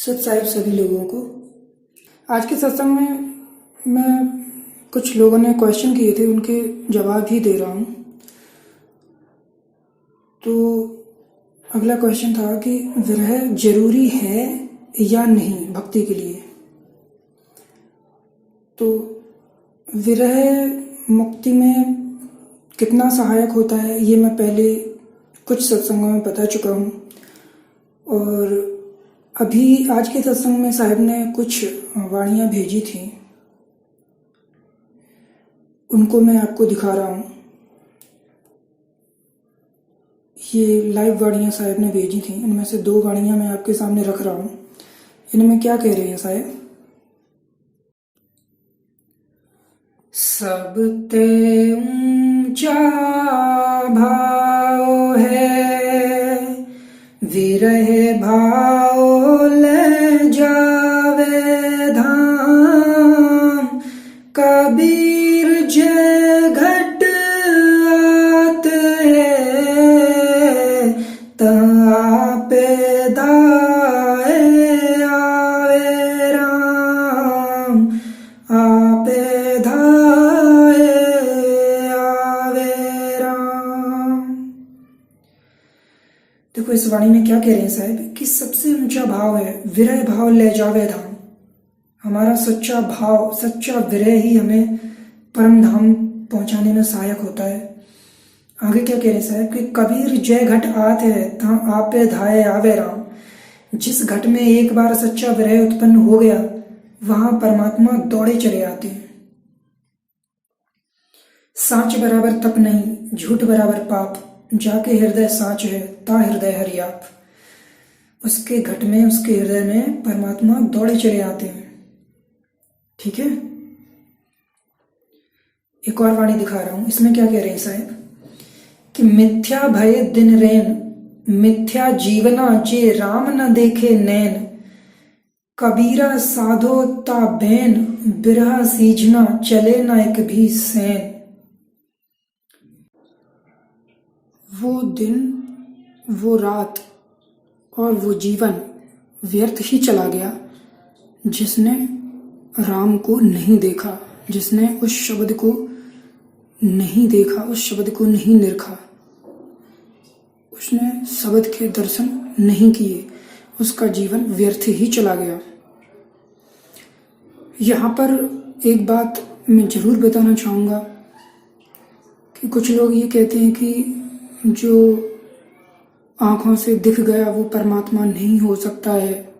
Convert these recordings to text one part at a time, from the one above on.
सत साहिब सभी लोगों को। आज के सत्संग में मैं कुछ लोगों ने क्वेश्चन किए थे, उनके जवाब ही दे रहा हूँ। तो अगला क्वेश्चन था कि विरह जरूरी है या नहीं भक्ति के लिए। तो विरह मुक्ति में कितना सहायक होता है ये मैं पहले कुछ सत्संगों में बता चुका हूँ, और अभी आज के सत्संग में साहब ने कुछ वाणियाँ भेजी थी, उनको मैं आपको दिखा रहा हूँ। ये लाइव वाणियाँ साहब ने भेजी थी, इनमें से 2 वाणियाँ मैं आपके सामने रख रहा हूँ। इनमें क्या कह रहे हैं साहब? सबते ऊंचा भाव है, विरह भाव ले जावे धाम। कबीर जे घट आत है, तापे दाए आवे राम। आपे धाए आवे राम। देखो इस वाणी में क्या कह रहे हैं साहब कि सबसे ऊंचा भाव है विरह भाव ले जावे धाम। हमारा सच्चा भाव, सच्चा विरह ही हमें परम धाम पहुंचाने में सहायक होता है। आगे क्या कह रहे हैं साहब कि कबीर जय घट आत है, ता आपे धाए आवे राम। जिस घट में एक बार सच्चा विरह उत्पन्न हो गया, वहां परमात्मा दौड़े चले आते हैं। साँच बराबर तप नहीं, झूठ बराबर पाप। जाके हृदय साँच है, ता हृदय हरियाप। उसके घट में, उसके हृदय में परमात्मा दौड़े चले आते हैं। ठीक है, एक और वाणी दिखा रहा हूं। इसमें क्या कह रहे हैं साहब कि मिथ्या भय दिन रैन, मिथ्या जीवना जे राम न देखे नैन। कबीरा साधो ता बैन, बिरहा सीजना चले ना एक भी सैन। वो दिन, वो रात और वो जीवन व्यर्थ ही चला गया जिसने राम को नहीं देखा, जिसने उस शब्द को नहीं देखा, उस शब्द को नहीं निरखा, उसने शब्द के दर्शन नहीं किए, उसका जीवन व्यर्थ ही चला गया। यहाँ पर एक बात मैं जरूर बताना चाहूँगा कि कुछ लोग ये कहते हैं कि जो आँखों से दिख गया वो परमात्मा नहीं हो सकता है।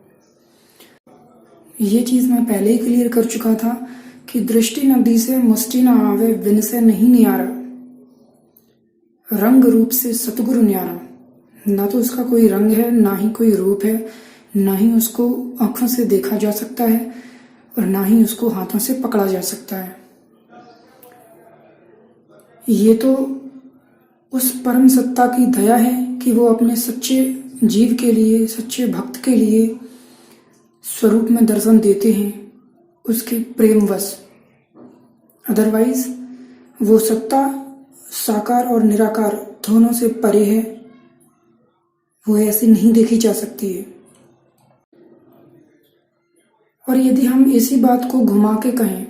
ये चीज़ मैं पहले ही क्लियर कर चुका था कि दृष्टि नदी से मुष्टि न आवे, विन से नहीं न्यारा। रंग रूप से सतगुरु न्यारा। ना तो उसका कोई रंग है, ना ही कोई रूप है, ना ही उसको आँखों से देखा जा सकता है, और ना ही उसको हाथों से पकड़ा जा सकता है। ये तो उस परम सत्ता की दया है कि वो अपने सच्चे जीव के लिए, सच्चे भक्त के लिए स्वरूप में दर्शन देते हैं, उसके प्रेमवश। अदरवाइज वो सत्ता साकार और निराकार दोनों से परे है, वो ऐसे नहीं देखी जा सकती है। और यदि हम इसी बात को घुमा के कहें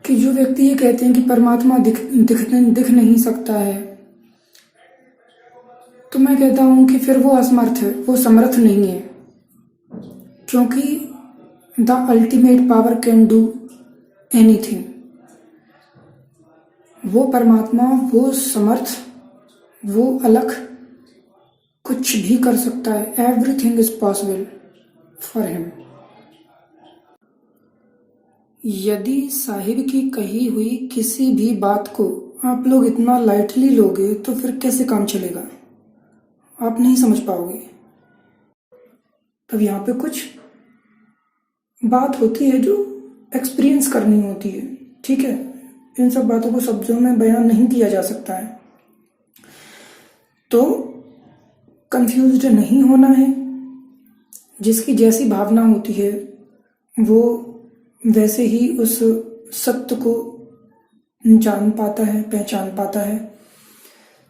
कि जो व्यक्ति ये कहते हैं कि परमात्मा दिख नहीं सकता है, तो मैं कहता हूं कि फिर वो असमर्थ है, वो समर्थ नहीं है। क्योंकि the ultimate power can do anything. वो परमात्मा, वो समर्थ, वो अलख कुछ भी कर सकता है। Everything is possible for him. यदि साहिब की कही हुई किसी भी बात को आप लोग इतना लाइटली लोगे तो फिर कैसे काम चलेगा? आप नहीं समझ पाओगे। तब यहाँ पे कुछ बात होती है जो एक्सपीरियंस करनी होती है। ठीक है, इन सब बातों को शब्दों में बयान नहीं किया जा सकता है। तो कंफ्यूज्ड नहीं होना है। जिसकी जैसी भावना होती है वो वैसे ही उस सत्य को जान पाता है, पहचान पाता है।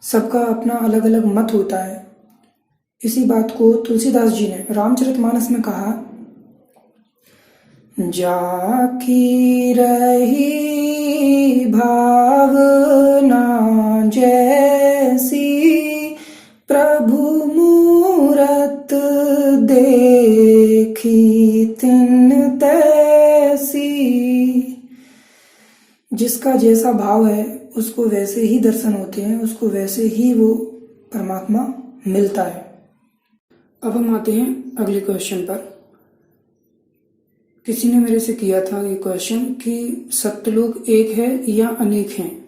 सबका अपना अलग अलग मत होता है। इसी बात को तुलसीदास जी ने रामचरितमानस में कहा, जाकी रही भावना जैसी, प्रभु मूरत देखी तिन तैसी। जिसका जैसा भाव है उसको वैसे ही दर्शन होते हैं, उसको वैसे ही वो परमात्मा मिलता है। अब हम आते हैं अगले क्वेश्चन पर। किसी ने मेरे से किया था ये क्वेश्चन कि सत्यलोक एक है या अनेक हैं।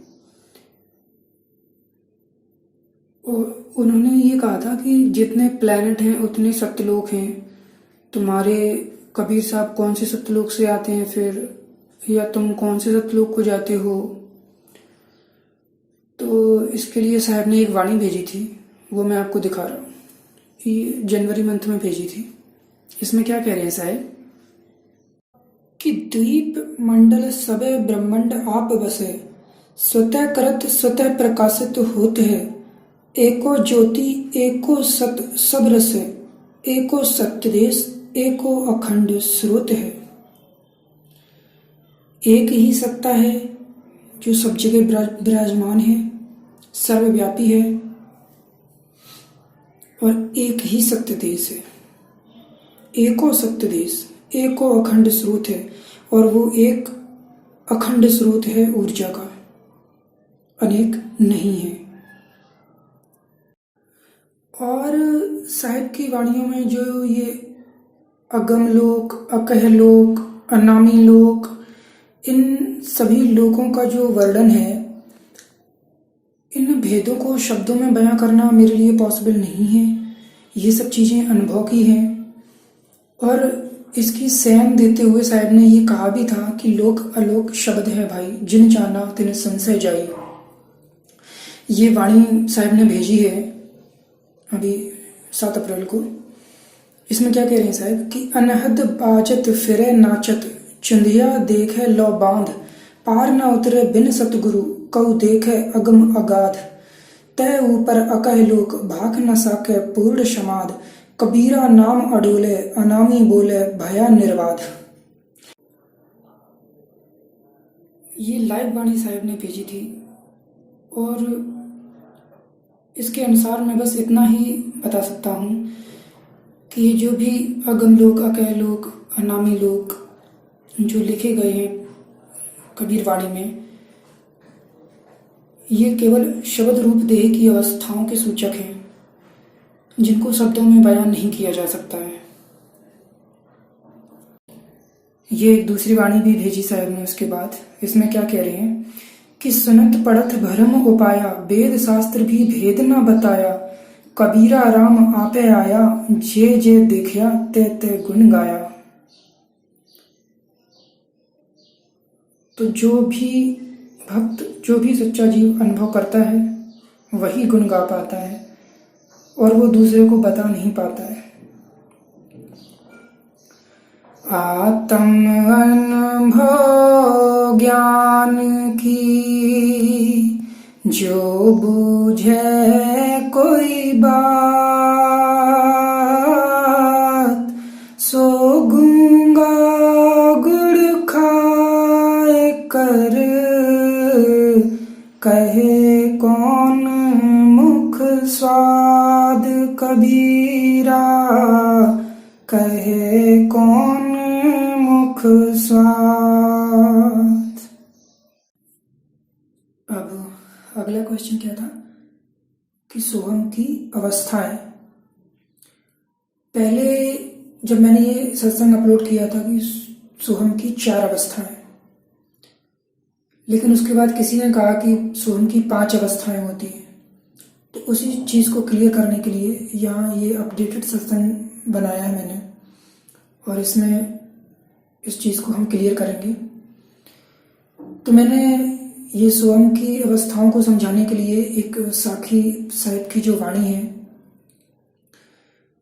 और उन्होंने ये कहा था कि जितने प्लैनेट हैं उतने सत्यलोक हैं। तुम्हारे कबीर साहब कौन से सत्यलोक से आते हैं फिर, या तुम कौन से सत्यलोक को जाते हो। तो इसके लिए साहब ने एक वाणी भेजी थी, वो मैं आपको दिखा रहा हूँ। ये जनवरी मंथ में भेजी थी। इसमें क्या कह रहे हैं साहब कि द्वीप मंडल सबे ब्रह्मांड आप बसे, स्वतः करत स्वतः प्रकाशित होत है। एको ज्योति एको सत सब रस, एको सत्य देश एको अखंड स्रोत है। एक ही सत्ता है जो सब जगह विराजमान है, सर्वव्यापी है, और एक ही सत्य देश है। एको सत्य देश एको अखंड स्रोत है, और वो एक अखंड स्रोत है ऊर्जा का, अनेक नहीं है। और साहिब की वाणियों में जो ये अगम लोक, अकह लोक, अनामी लोक, इन सभी लोकों का जो वर्णन है, इन भेदों को शब्दों में बयां करना मेरे लिए पॉसिबल नहीं है। ये सब चीज़ें अनुभव की हैं। और इसकी सेम देते हुए साहब ने ये कहा भी था कि लोक अलोक शब्द है भाई, जिन जाना तिन संशय जाई। ये वाणी साहब ने भेजी है अभी 7 अप्रैल को। इसमें क्या कह रहे हैं साहब कि अनहद बाजत फिरे नाचत, चंदिया देखे लो बांध, पार न उतरे बिन सतगुरु, कऊ देखे अगम अगाध। तय ऊपर अकह लोक, भाग न साके पूर्ण समाध, कबीरा नाम अडोले, अनामी बोले भया निर्वाध। ये लाइव वाणी साहब ने भेजी थी, और इसके अनुसार मैं बस इतना ही बता सकता हूँ कि ये जो भी अगम लोक, अकह लोक, अनामी लोक जो लिखे गए हैं कबीर वाणी में, ये केवल शब्द रूप देह की अवस्थाओं के सूचक हैं, जिनको शब्दों में बयान नहीं किया जा सकता है। ये एक दूसरी वाणी भी भेजी साहब ने उसके बाद। इसमें क्या कह रहे हैं कि सुनत पढ़त भरम उपाया, वेद शास्त्र भी भेद न बताया, कबीरा राम आपे आया, जे जे देखया ते ते गुण गाया। तो जो भी भक्त, जो भी सच्चा जीव अनुभव करता है वही गुण गा पाता है, और वो दूसरे को बता नहीं पाता है। आत्म अनुभव ज्ञान की जो बूझे कोई बात, सो गूंगा गुड़ खाए कर, कहे कौन मुख स्वाद, कबीरा कहे कौन मुख स्वाद। अब अगला क्वेश्चन क्या था कि सोहम की अवस्थाएं। पहले जब मैंने ये सत्संग अपलोड किया था कि सोहम की 4 अवस्थाएं, लेकिन उसके बाद किसी ने कहा कि सोहम की 5 अवस्थाएं होती हैं। तो उसी चीज़ को क्लियर करने के लिए यहाँ ये अपडेटेड सत्संग बनाया है मैंने, और इसमें इस चीज़ को हम क्लियर करेंगे। तो मैंने ये सोहम की अवस्थाओं को समझाने के लिए एक साखी साहिब की जो वाणी है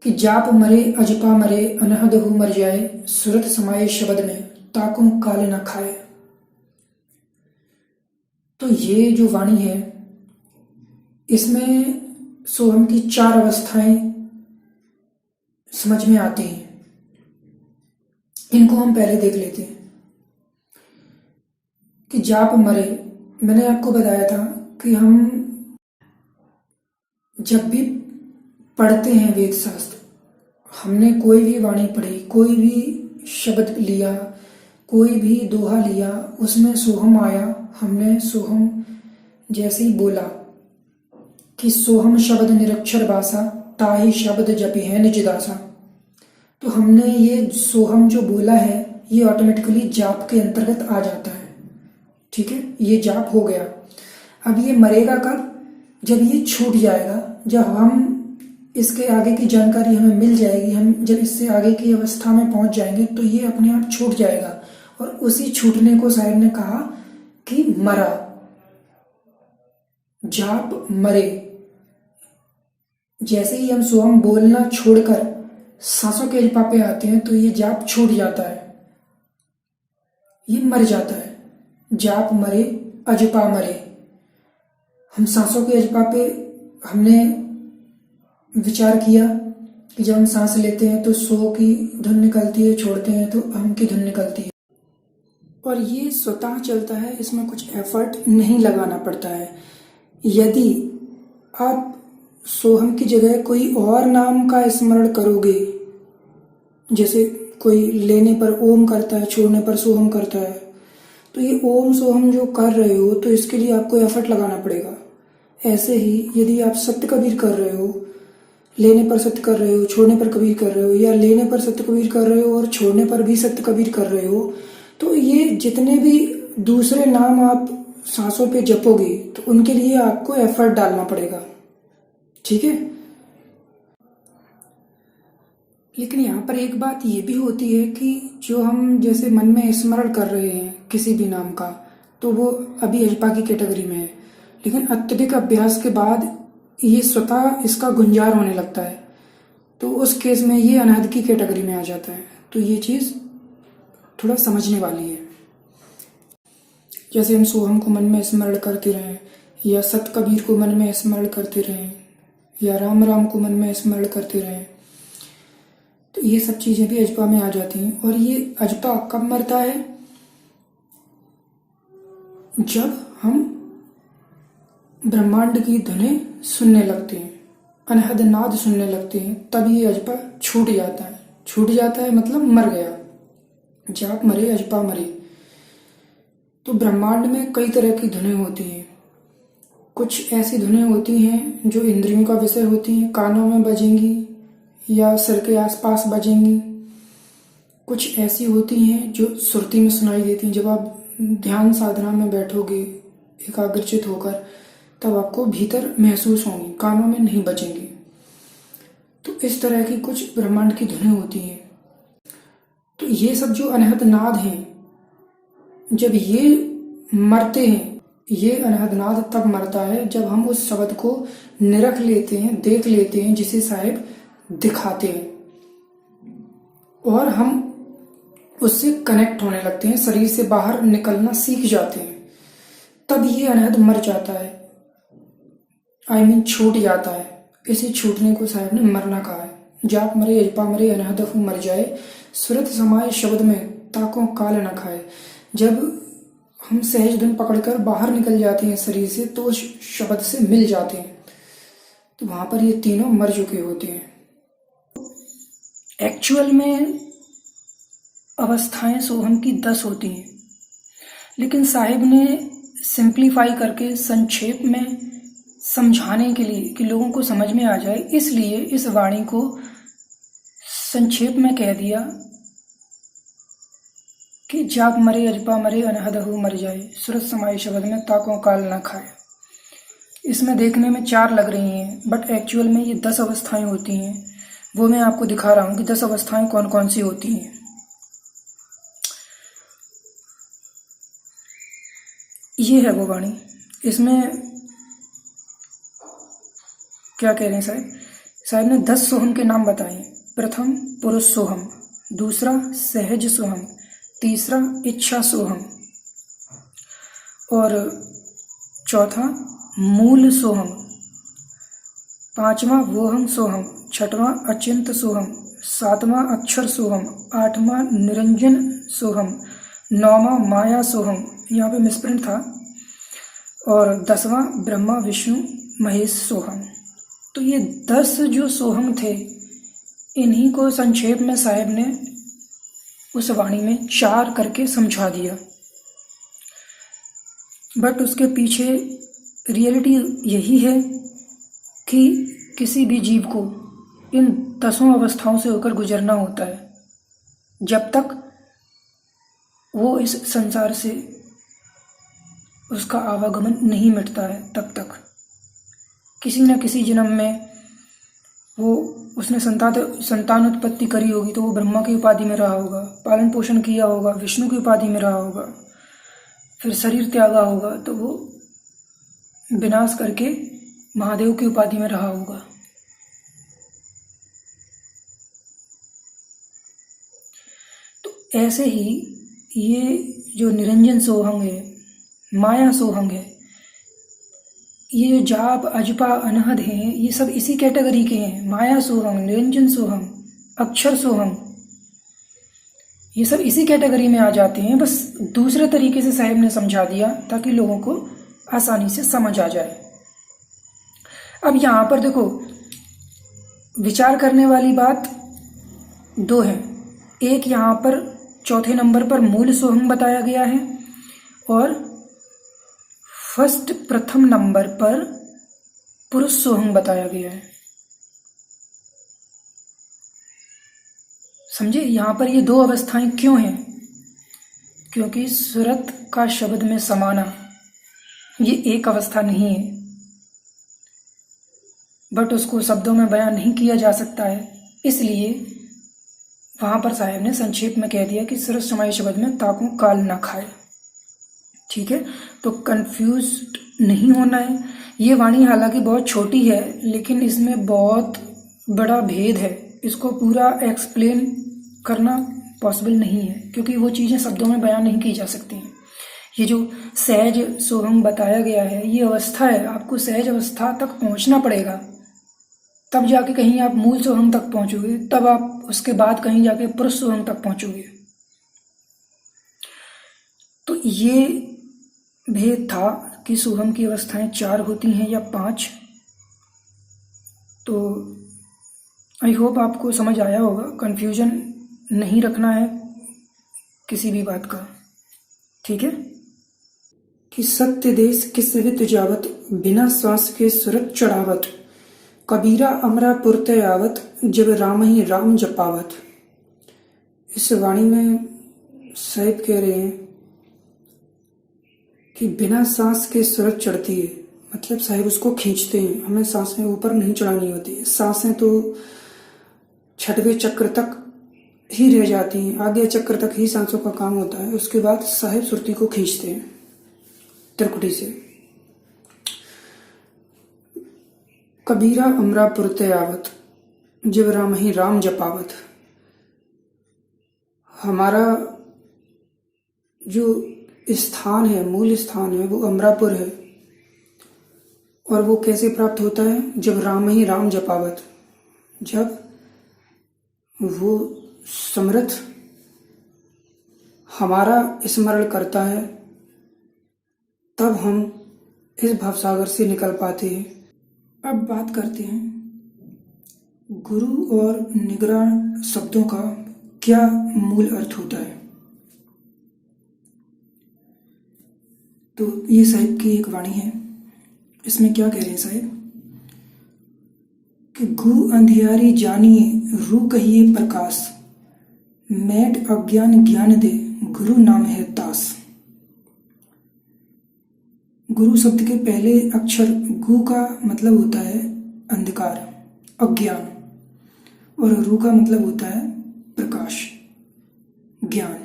कि जाप मरे अजपा मरे, अनहद हो मर जाए, सुरत समाये शब्द में, ताकों काले न खाए। तो ये जो वाणी है, इसमें सोहम की 4 अवस्थाएं समझ में आते हैं। इनको हम पहले देख लेते हैं कि जाप मरे। मैंने आपको बताया था कि हम जब भी पढ़ते हैं वेद शास्त्र, हमने कोई भी वाणी पढ़ी, कोई भी शब्द लिया, कोई भी दोहा लिया, उसमें सोहम आया, हमने सोहम जैसे ही बोला कि सोहम शब्द निरक्षर भाषा, ताहि शब्द जपि है निज दासा, तो हमने ये सोहम जो बोला है ये ऑटोमेटिकली जाप के अंतर्गत आ जाता है। ठीक है, ये जाप हो गया। अब ये मरेगा कब? जब ये छूट जाएगा, जब हम इसके आगे की जानकारी हमें मिल जाएगी, हम जब इससे आगे की अवस्था में पहुंच जाएंगे तो ये अपने आप छूट जाएगा। और उसी छूटने को साहिब ने कहा कि मरा, जाप मरे। जैसे ही हम सोहम बोलना छोड़कर सांसों के अजपा पे आते हैं तो ये जाप छूट जाता है, ये मर जाता है। जाप मरे, अजपा मरे। हम सांसों के अजपा पे हमने विचार किया कि जब हम सांस लेते हैं तो सो की धुन निकलती है, छोड़ते हैं तो हम की धुन निकलती है, और ये स्वतः चलता है, इसमें कुछ एफर्ट नहीं लगाना पड़ता है। यदि आप सोहम की जगह कोई और नाम का स्मरण करोगे, जैसे कोई लेने पर ओम करता है, छोड़ने पर सोहम करता है, तो ये ओम सोहम जो कर रहे हो तो इसके लिए आपको एफर्ट लगाना पड़ेगा। ऐसे ही यदि आप सत्य कबीर कर रहे हो, लेने पर सत्य कर रहे हो, छोड़ने पर कबीर कर रहे हो, या लेने पर सत्य कबीर कर रहे हो और छोड़ने पर भी सत्य कबीर कर रहे हो, तो ये जितने भी दूसरे नाम आप सांसों पे जपोगे तो उनके लिए आपको एफर्ट डालना पड़ेगा। ठीक है, लेकिन यहाँ पर एक बात ये भी होती है कि जो हम जैसे मन में स्मरण कर रहे हैं किसी भी नाम का, तो वो अभी अजपा की कैटेगरी में है, लेकिन अत्यधिक अभ्यास के बाद ये स्वतः इसका गुंजार होने लगता है, तो उस केस में ये अनाहत की कैटेगरी में आ जाता है। तो ये चीज़ थोड़ा समझने वाली है। जैसे हम सोहम को मन में स्मरण करते रहें, या सत कबीर को मन में स्मरण करते रहें, या राम राम को मन में स्मरण करते रहें, तो ये सब चीज़ें भी अजपा में आ जाती हैं। और ये अजपा कब मरता है? जब हम ब्रह्मांड की धुनें सुनने लगते हैं, अनहद नाद सुनने लगते हैं, तब ये अजपा छूट जाता है। छूट जाता है मतलब मर गया। जाप मरे, अजपा मरे। तो ब्रह्मांड में कई तरह की धुनें होती हैं। कुछ ऐसी धुनें होती हैं जो इंद्रियों का विषय होती हैं, कानों में बजेंगी या सिर के आसपास बजेंगी। कुछ ऐसी होती हैं जो सुरती में सुनाई देती हैं। जब आप ध्यान साधना में बैठोगे एकाग्रचित होकर, तब आपको भीतर महसूस होंगी, कानों में नहीं बजेंगी। तो इस तरह की कुछ ब्रह्मांड की धुनें होती हैं। तो ये सब जो अनहद नाद हैं, जब ये मरते हैं, ये अनहद नाद तब मरता है जब हम उस शब्द को निरख लेते हैं, देख लेते हैं, जिसे साहिब दिखाते हैं, और हम उससे कनेक्ट होने लगते हैं, शरीर से बाहर निकलना सीख जाते हैं, तब ये अनहद मर जाता है। छूट जाता है। इसी छूटने को साहिब ने मरना कहा है। जाप मरे, अजपा मरे, अनहद हूँ मर जाए, सुरत समाये शब्द में ताकों काल न खाए। जब हम सहज धुन पकड़कर बाहर निकल जाते हैं शरीर से, तो उस शब्द से मिल जाते हैं, तो वहां पर ये तीनों मर चुके होते हैं। एक्चुअल में अवस्थाएं सोहम की 10 होती हैं, लेकिन साहिब ने सिंप्लीफाई करके संक्षेप में समझाने के लिए कि लोगों को समझ में आ जाए, इसलिए इस वाणी को संक्षेप में कह दिया कि जाप मरे, अजपा मरे, अनहद हूँ मर जाए, सुरत समाये शब्द में ताकों काल न खाए। इसमें देखने में 4 लग रही हैं, बट एक्चुअल में ये 10 अवस्थाएं होती हैं। वो मैं आपको दिखा रहा हूँ कि 10 अवस्थाएं कौन कौन सी होती हैं। ये है वो वाणी। इसमें क्या कह रहे हैं साहब? साहब ने 10 सोहम के नाम बताए। प्रथम पुरुष सोहम, दूसरा सहज सोहम, तीसरा इच्छा सोहम, और चौथा मूल सोहम, पांचवा वोहम सोहम, छठवां अचिंत सोहम, सातवां अक्षर सोहम, आठवां निरंजन सोहम, नौवां माया सोहम, यहाँ पे मिसप्रिंट था, और 10वां ब्रह्मा विष्णु महेश सोहम। तो ये 10 जो सोहम थे, इन्हीं को संक्षेप में साहिब ने उस वाणी में 4 करके समझा दिया। बट उसके पीछे रियलिटी यही है कि किसी भी जीव को इन 10 अवस्थाओं से होकर गुजरना होता है। जब तक वो इस संसार से उसका आवागमन नहीं मिटता है, तब तक किसी न किसी जन्म में उसने संतान उत्पत्ति करी होगी, तो वो ब्रह्मा की उपाधि में रहा होगा, पालन पोषण किया होगा, विष्णु की उपाधि में रहा होगा, फिर शरीर त्यागा होगा तो वो विनाश करके महादेव की उपाधि में रहा होगा। तो ऐसे ही ये जो निरंजन सोहंग है, माया सोहंग है, ये जो जाप अजपा अनहद हैं, ये सब इसी कैटेगरी के हैं। माया सोहंग, निरंजन सोहंग, अक्षर सोहंग, ये सब इसी कैटेगरी में आ जाते हैं। बस दूसरे तरीके से साहिब ने समझा दिया ताकि लोगों को आसानी से समझ आ जाए। अब यहाँ पर देखो, विचार करने वाली बात 2 है। एक यहाँ पर चौथे नंबर पर मूल सोहंग बताया गया है, और प्रथम नंबर पर पुरुष सोहंग बताया गया है। समझे? यहाँ पर ये 2 अवस्थाएं क्यों हैं? क्योंकि सुरत का शब्द में समाना ये एक अवस्था नहीं है, बट उसको शब्दों में बयान नहीं किया जा सकता है, इसलिए वहाँ पर साहिब ने संक्षेप में कह दिया कि सुरत समाई शब्द में ताकों काल ना खाए। ठीक है, तो कंफ्यूज नहीं होना है। ये वाणी हालांकि बहुत छोटी है, लेकिन इसमें बहुत बड़ा भेद है। इसको पूरा एक्सप्लेन करना पॉसिबल नहीं है, क्योंकि वो चीज़ें शब्दों में बयान नहीं की जा सकती हैं। ये जो सहज सोहम बताया गया है, ये अवस्था है, आपको सहज अवस्था तक पहुंचना पड़ेगा, तब जाके कहीं आप मूल सोहम तक पहुंचोगे, तब आप उसके बाद कहीं जाके पुरुष सोहम तक पहुंचोगे। तो ये भेद था कि सोहम की अवस्थाएं 4 होती हैं या 5। तो आई होप आपको समझ आया होगा। कंफ्यूजन नहीं रखना है किसी भी बात का, ठीक है। कि सत्य देश किस वित जावत, बिना श्वास के सुरत चढ़ावत, कबीरा अमरा पुरते आवत, जब राम ही राम जपावत। इस वाणी में साहिब कह रहे हैं कि बिना सांस के सुरत चढ़ती है, मतलब साहिब उसको खींचते हैं, हमें सांसें ऊपर नहीं चढ़ानी होती। सांसें तो 6वें चक्र तक ही रह जाती हैं, आगे चक्र तक ही सांसों का काम होता है। उसके बाद साहिब सुरती को खींचते हैं त्रिकुटी से। कबीरा अमरा पुरते आवत, जब राम ही राम जपावत। हमारा जो स्थान है, मूल स्थान है, वो अमरापुर है। और वो कैसे प्राप्त होता है? जब राम ही राम जपावत, जब वो समर्थ हमारा स्मरण करता है, तब हम इस भवसागर से निकल पाते हैं। अब बात करते हैं गुरु और निगरान शब्दों का क्या मूल अर्थ होता है। तो ये साहिब की एक वाणी है, इसमें क्या कह रहे हैं साहिब कि घु अंधियारी जानिए, रू कहिए प्रकाश, मैट अज्ञान ज्ञान दे, गुरु नाम है दास। गुरु शब्द के पहले अक्षर गु का मतलब होता है अंधकार, अज्ञान, और रू का मतलब होता है प्रकाश, ज्ञान।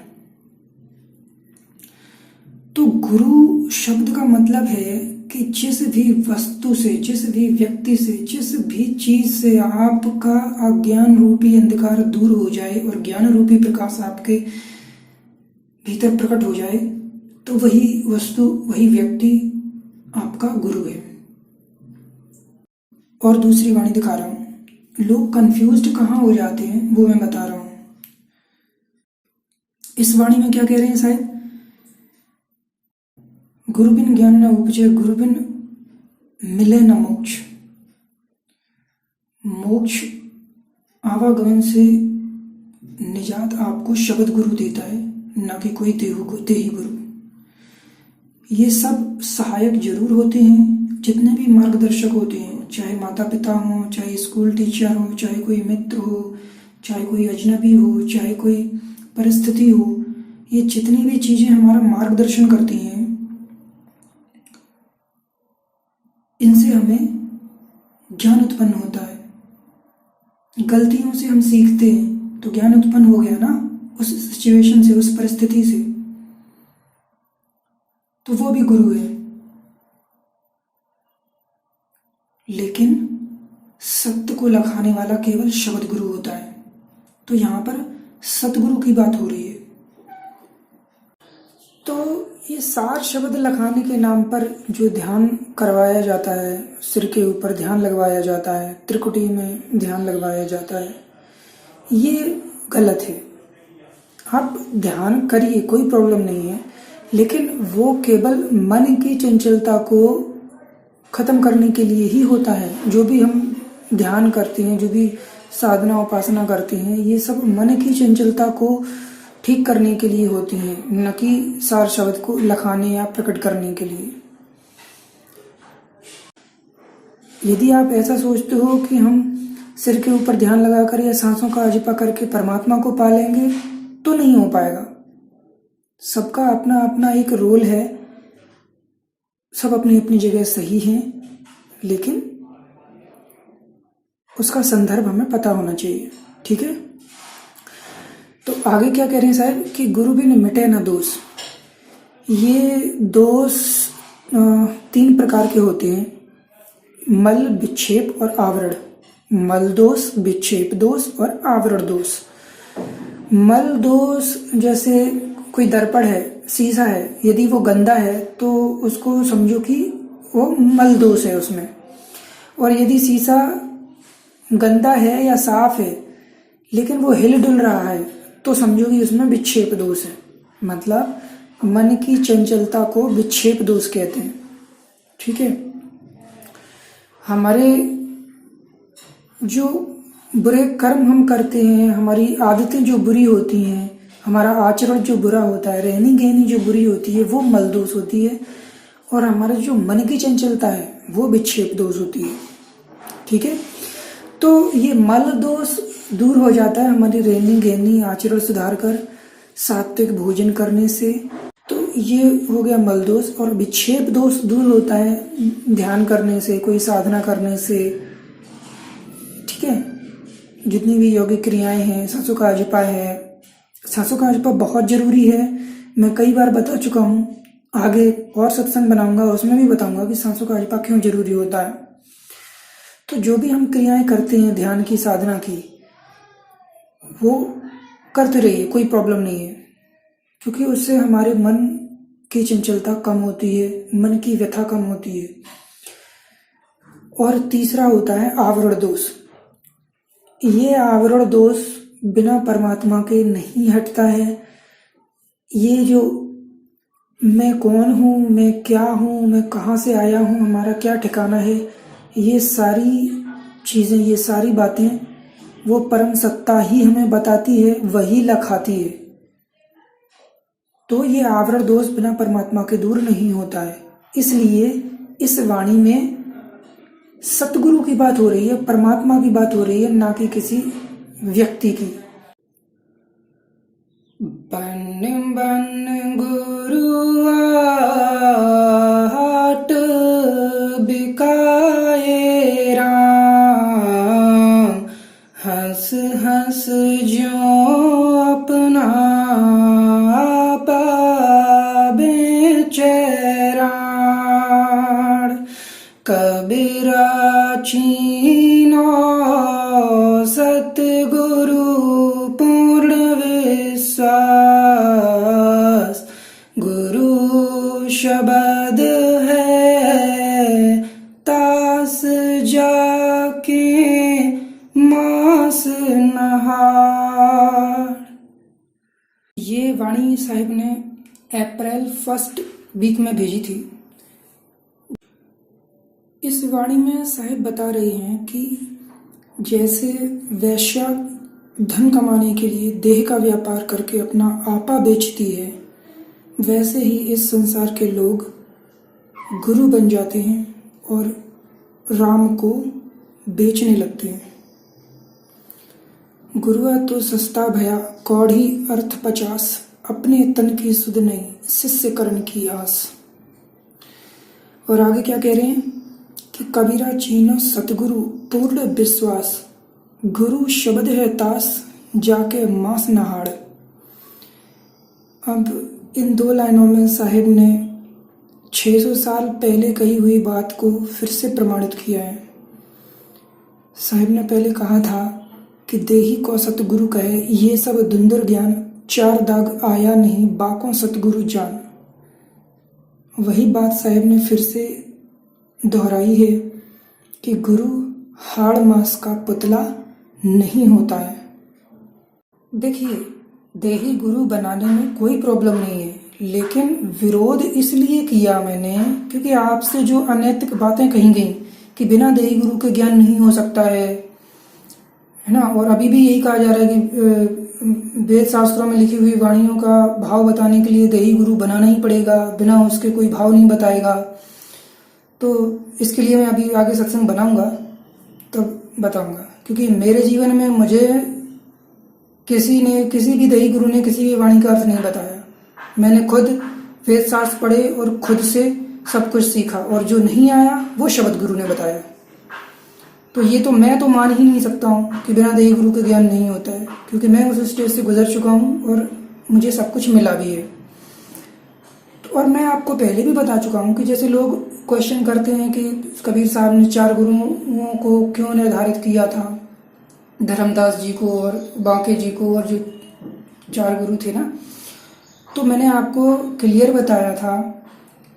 तो गुरु शब्द का मतलब है कि जिस भी वस्तु से, जिस भी व्यक्ति से, जिस भी चीज से आपका अज्ञान रूपी अंधकार दूर हो जाए और ज्ञान रूपी प्रकाश आपके भीतर प्रकट हो जाए, तो वही वस्तु, वही व्यक्ति आपका गुरु है। और दूसरी वाणी दिखा रहा हूं, लोग कंफ्यूज्ड कहाँ हो जाते हैं वो मैं बता रहा हूँ। इस वाणी में क्या कह रहे हैं साहब? गुरुबिन ज्ञान न उपजे, गुरुबिन मिले न मोक्ष। मोक्ष आवागमन से निजात आपको शब्द गुरु देता है, न कि कोई देही गुरु। ये सब सहायक जरूर होते हैं, जितने भी मार्गदर्शक होते हैं, चाहे माता पिता हो, चाहे स्कूल टीचर हो, चाहे कोई मित्र हो, चाहे कोई अजनबी हो, चाहे कोई परिस्थिति हो, ये जितनी भी चीजें हमारा मार्गदर्शन करती हैं, इनसे हमें ज्ञान उत्पन्न होता है। गलतियों से हम सीखते हैं तो ज्ञान उत्पन्न हो गया ना, उस सिचुएशन से, उस परिस्थिति से, तो वो भी गुरु है। लेकिन सत्य को लखाने वाला केवल शब्द गुरु होता है। तो यहाँ पर सतगुरु की बात हो रही है। तो ये सार शब्द लखाने के नाम पर जो ध्यान करवाया जाता है, सिर के ऊपर ध्यान लगवाया जाता है, त्रिकुटी में ध्यान लगवाया जाता है, ये गलत है। आप ध्यान करिए, कोई प्रॉब्लम नहीं है, लेकिन वो केवल मन की चंचलता को खत्म करने के लिए ही होता है। जो भी हम ध्यान करते हैं, जो भी साधना उपासना करते हैं, ये सब मन की चंचलता को ठीक करने के लिए होती हैं, न कि सार शब्द को लखाने या प्रकट करने के लिए। यदि आप ऐसा सोचते हो कि हम सिर के ऊपर ध्यान लगाकर या सांसों का अजपा करके परमात्मा को पा लेंगे, तो नहीं हो पाएगा। सबका अपना अपना एक रोल है, सब अपनी अपनी जगह सही हैं, लेकिन उसका संदर्भ हमें पता होना चाहिए। ठीक है, तो आगे क्या कह रहे हैं साहब कि गुरु बिन मिटे न दोष। ये दोष 3 प्रकार के होते हैं, मल, विक्षेप और आवरण। मल दोष, विक्षेप दोष और आवरण दोष। मल दोष जैसे कोई दर्पण है, शीशा है, यदि वो गंदा है तो उसको समझो कि वो मल दोष है उसमें। और यदि शीशा गंदा है या साफ है लेकिन वो हिल डुल रहा है तो समझो कि उसमें विक्षेप दोष है। मतलब मन की चंचलता को विक्षेप दोष कहते हैं। ठीक है, हमारे जो बुरे कर्म हम करते हैं, हमारी आदतें जो बुरी होती हैं, हमारा आचरण जो बुरा होता है, रहनी गहनी जो बुरी होती है, वो मल दोष होती है। और हमारा जो मन की चंचलता है वो विक्षेप दोष होती है। ठीक है, तो ये मल दोष दूर हो जाता है हमारी रहनी गहनी आचरण सुधार कर, सात्विक भोजन करने से। तो ये हो गया मल दोष। और विक्षेप दोष दूर होता है ध्यान करने से, कोई साधना करने से। ठीक है, जितनी भी योगिक क्रियाएं हैं, सांसों का अजपा है, सांसों का अजपा बहुत जरूरी है। मैं कई बार बता चुका हूँ, आगे और सत्संग बनाऊंगा उसमें भी बताऊंगा कि सांसों का अजपा क्यों जरूरी होता है। तो जो भी हम क्रियाएं करते हैं ध्यान की, साधना की, वो करते रहिए, कोई प्रॉब्लम नहीं है, क्योंकि उससे हमारे मन की चंचलता कम होती है, मन की व्यथा कम होती है। और तीसरा होता है आवरण दोष। ये आवरण दोष बिना परमात्मा के नहीं हटता है। ये जो मैं कौन हूँ, मैं क्या हूँ, मैं कहाँ से आया हूँ, हमारा क्या ठिकाना है, ये सारी चीज़ें, ये सारी बातें वो परम सत्ता ही हमें बताती है, वही लखाती है। तो ये आवरण दोष बिना परमात्मा के दूर नहीं होता है। इसलिए इस वाणी में सतगुरु की बात हो रही है, परमात्मा की बात हो रही है, ना कि किसी व्यक्ति की। बन बन गुरु आट बिकाए राम, हंस हंस जो अपना पावे चेराण, कबीरा चीनो सतगुरु पूर्ण विश्वास, गुरु शब्द है तास जाके मास नहार। ये वाणी साहिब ने अप्रैल 1 वीक में भेजी थी। इस वाणी में साहिब बता रहे हैं कि जैसे वैश्या धन कमाने के लिए देह का व्यापार करके अपना आपा बेचती है, वैसे ही इस संसार के लोग गुरु बन जाते हैं और राम को बेचने लगते हैं। गुरुआ तो सस्ता भया कौड़ी अर्थ 50, अपने तन की सुध नहीं शिष्य करण की आस। और आगे क्या कह रहे हैं कि कबीरा चीनो सतगुरु पूर्ण विश्वास, गुरु शब्द है तास जाके मास नहाड़। अब इन 2 लाइनों में साहिब ने 600 साल पहले कही हुई बात को फिर से प्रमाणित किया है। साहिब ने पहले कहा था कि देही को सतगुरु कहे, ये सब धुंधर ज्ञान, 4 दाग आया नहीं बाकों सतगुरु जान। वही बात साहिब ने फिर से दोहराई है कि गुरु हाड़ मास का पुतला नहीं होता है। देखिए, देही गुरु बनाने में कोई प्रॉब्लम नहीं है, लेकिन विरोध इसलिए किया मैंने क्योंकि आपसे जो अनैतिक बातें कही गई कि बिना देही गुरु के ज्ञान नहीं हो सकता है ना। और अभी भी यही कहा जा रहा है कि वेद शास्त्रों में लिखी हुई वाणियों का भाव बताने के लिए देही गुरु बनाना ही पड़ेगा, बिना उसके कोई भाव नहीं बताएगा। तो इसके लिए मैं अभी आगे सत्संग बनाऊंगा तब बताऊंगा, क्योंकि मेरे जीवन में मुझे किसी भी देही गुरु ने किसी भी वाणी का अर्थ नहीं बताया। मैंने खुद वेद शास्त्र पढ़े और खुद से सब कुछ सीखा, और जो नहीं आया वो शब्द गुरु ने बताया। तो ये तो मैं तो मान ही नहीं सकता हूँ कि बिना देही गुरु के ज्ञान नहीं होता है, क्योंकि मैं उस स्टेज से गुजर चुका हूँ और मुझे सब कुछ मिला भी है। और मैं आपको पहले भी बता चुका हूँ कि जैसे लोग क्वेश्चन करते हैं कि कबीर साहब ने 4 गुरुओं को क्यों निर्धारित किया था, धर्मदास जी को और बांके जी को, और जो 4 गुरु थे ना, तो मैंने आपको क्लियर बताया था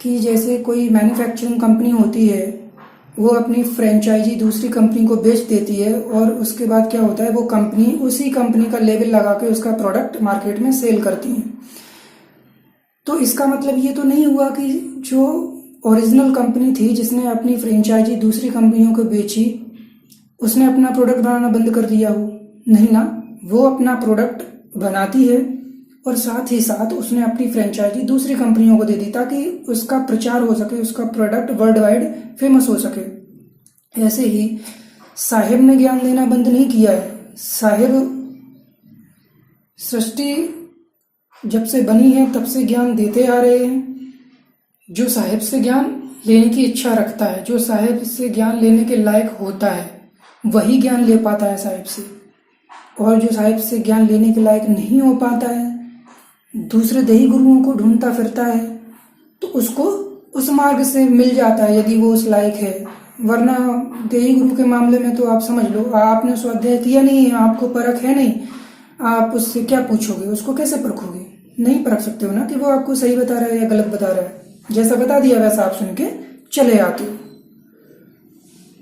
कि जैसे कोई मैन्युफैक्चरिंग कंपनी होती है, वो अपनी फ्रेंचाइजी दूसरी कंपनी को बेच देती है, और उसके बाद क्या होता है, वो कंपनी उसी कंपनी का लेबल लगा के उसका प्रोडक्ट मार्केट में सेल करती है। तो इसका मतलब ये तो नहीं हुआ कि जो ओरिजिनल कंपनी थी जिसने अपनी फ्रेंचाइजी दूसरी कंपनियों को बेची, उसने अपना प्रोडक्ट बनाना बंद कर दिया हो। नहीं ना, वो अपना प्रोडक्ट बनाती है और साथ ही साथ उसने अपनी फ्रेंचाइजी दूसरी कंपनियों को दे दी ताकि उसका प्रचार हो सके, उसका प्रोडक्ट वर्ल्ड वाइड फेमस हो सके। ऐसे ही साहिब ने ज्ञान देना बंद नहीं किया है। साहिब सृष्टि जब से बनी है तब से ज्ञान देते आ रहे हैं। जो साहिब से ज्ञान लेने की इच्छा रखता है, जो साहिब से ज्ञान लेने के लायक होता है, वही ज्ञान ले पाता है साहिब से। और जो साहिब से ज्ञान लेने के लायक नहीं हो पाता है, दूसरे देही गुरुओं को ढूंढता फिरता है, तो उसको उस मार्ग से मिल जाता है यदि वो उस लायक है। वरना देही गुरु के मामले में तो आप समझ लो, आपने स्वाध्याय किया नहीं है, आपको परख है नहीं, आप उससे क्या पूछोगे, उसको कैसे परखोगे? नहीं परख सकते हो ना कि वो आपको सही बता रहा है या गलत बता रहा है। जैसा बता दिया वैसा आप सुन के चले आते हो।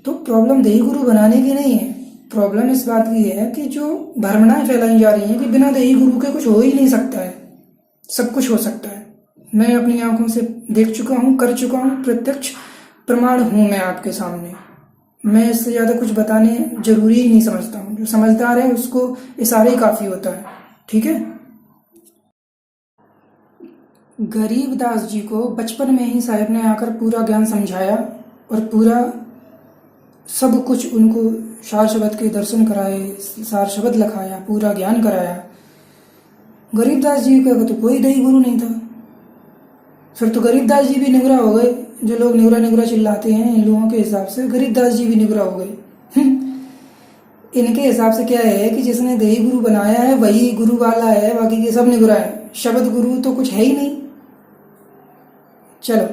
तो प्रॉब्लम देही गुरु बनाने की नहीं है, प्रॉब्लम इस बात की है कि जो भ्रमणाएं फैलाई जा रही हैं कि बिना देही गुरु के कुछ हो ही नहीं सकता है, सब कुछ हो सकता है। मैं अपनी आंखों से देख चुका हूँ, कर चुका हूँ, प्रत्यक्ष प्रमाण हूँ मैं आपके सामने। मैं इससे ज़्यादा कुछ बताने जरूरी ही नहीं समझता हूँ। जो समझदार है उसको इशारा ही काफ़ी होता है। ठीक है। गरीबदास जी को बचपन में ही साहिब ने आकर पूरा ज्ञान समझाया और पूरा सब कुछ उनको सार शब्द के दर्शन कराए, सार शब्द लिखाया, पूरा ज्ञान कराया। गरीबदास जी का तो कोई दही गुरु नहीं था। फिर तो गरीबदास जी भी निगरा हो गए। जो लोग निगरा निगरा चिल्लाते हैं, इन लोगों के हिसाब से गरीबदास जी भी निगरा हो गए। इनके हिसाब से क्या है कि जिसने देही गुरु बनाया है वही गुरु वाला है, बाकी के सब निगरा है। शब्द गुरु तो कुछ है ही नहीं। चलो,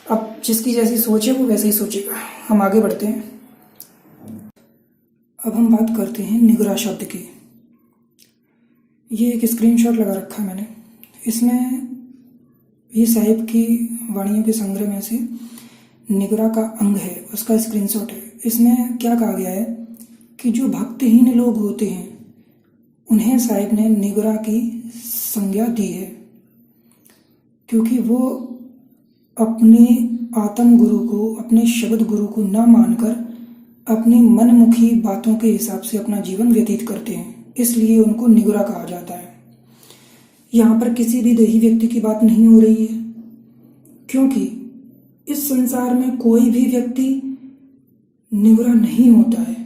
अब जिसकी जैसी सोच है वो वैसे ही सोचेगा। हम आगे बढ़ते हैं। अब हम बात करते हैं निगरा शब्द की। ये एक स्क्रीनशॉट लगा रखा है मैंने। इसमें ये साहिब की वाणियों के संग्रह में से निगरा का अंग है, उसका स्क्रीनशॉट है। इसमें क्या कहा गया है कि जो भक्तहीन लोग होते हैं उन्हें साहिब ने निगरा की संज्ञा दी है, क्योंकि वो अपने आत्म गुरु को, अपने शब्द गुरु को ना मानकर अपनी मनमुखी बातों के हिसाब से अपना जीवन व्यतीत करते हैं, इसलिए उनको निगरा कहा जाता है। यहाँ पर किसी भी देही व्यक्ति की बात नहीं हो रही है, क्योंकि इस संसार में कोई भी व्यक्ति निगरा नहीं होता है।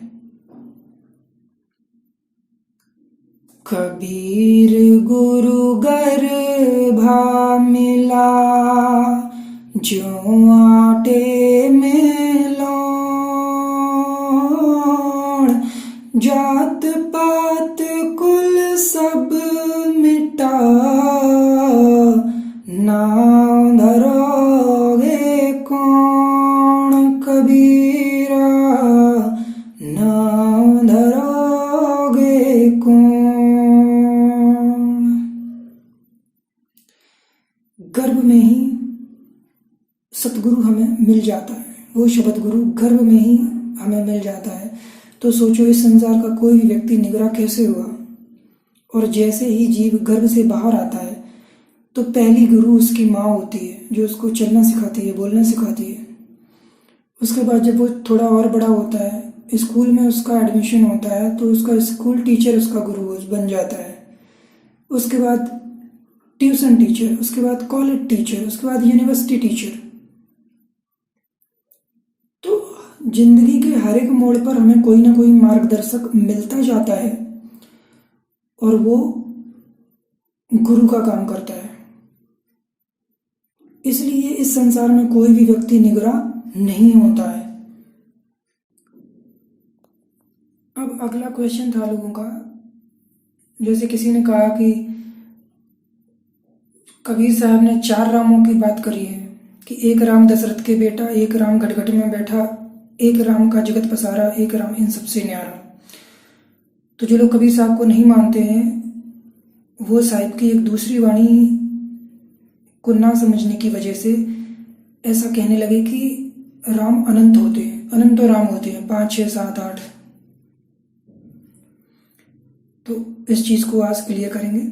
कबीर गुरु गर्भा मिला, जो आटे में लौण, जात पात कुल सब मिटा, नाम धरोगे कौन कबीरा, नाम धरोगे कौन। गर्भ में ही सतगुरु हमें मिल जाता है, वो शब्द गुरु गर्भ में ही हमें मिल जाता है। तो सोचो इस संसार का कोई भी व्यक्ति निगरा कैसे हुआ। और जैसे ही जीव गर्भ से बाहर आता है तो पहली गुरु उसकी माँ होती है, जो उसको चलना सिखाती है, बोलना सिखाती है। उसके बाद जब वो थोड़ा और बड़ा होता है, स्कूल में उसका एडमिशन होता है, तो उसका स्कूल टीचर उसका गुरु बन जाता है। उसके बाद ट्यूशन टीचर, उसके बाद कॉलेज टीचर, उसके बाद यूनिवर्सिटी टीचर। तो जिंदगी के हर एक मोड़ पर हमें कोई ना कोई मार्गदर्शक मिलता जाता है और वो गुरु का काम करता है। इसलिए इस संसार में कोई भी व्यक्ति निगरा नहीं होता है। अब अगला क्वेश्चन था लोगों का, जैसे किसी ने कहा कि कबीर साहब ने 4 रामों की बात करी है कि एक राम दशरथ के बेटा, एक राम गटगट में बैठा, एक राम का जगत पसारा, एक राम इन सबसे न्यारा। तो जो लोग कबीर साहब को नहीं मानते हैं वो साहिब की एक दूसरी वाणी को ना समझने की वजह से ऐसा कहने लगे कि राम अनंत होते हैं, अनंत राम होते हैं, 5, 6, 7, 8। तो इस चीज़ को आज क्लियर करेंगे।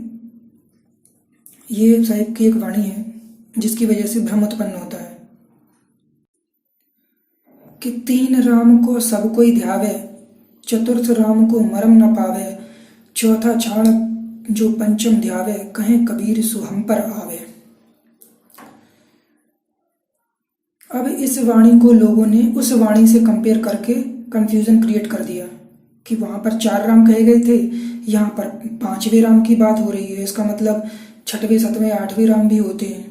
ये साहिब की एक वाणी है जिसकी वजह से भ्रम उत्पन्न होता है कि 3 राम को सब कोई ध्यावे, चतुर्थ राम को मरम न पावे, चौथा छाण जो पंचम ध्यावे, कहें कबीर सो हम पर आवे। अब इस वाणी को लोगों ने उस वाणी से कंपेयर करके कंफ्यूजन क्रिएट कर दिया कि वहां पर 4 राम कहे गए थे, यहाँ पर 5वें राम की बात हो रही है, इसका मतलब 6वें, 7वें, 8वें राम भी होते हैं।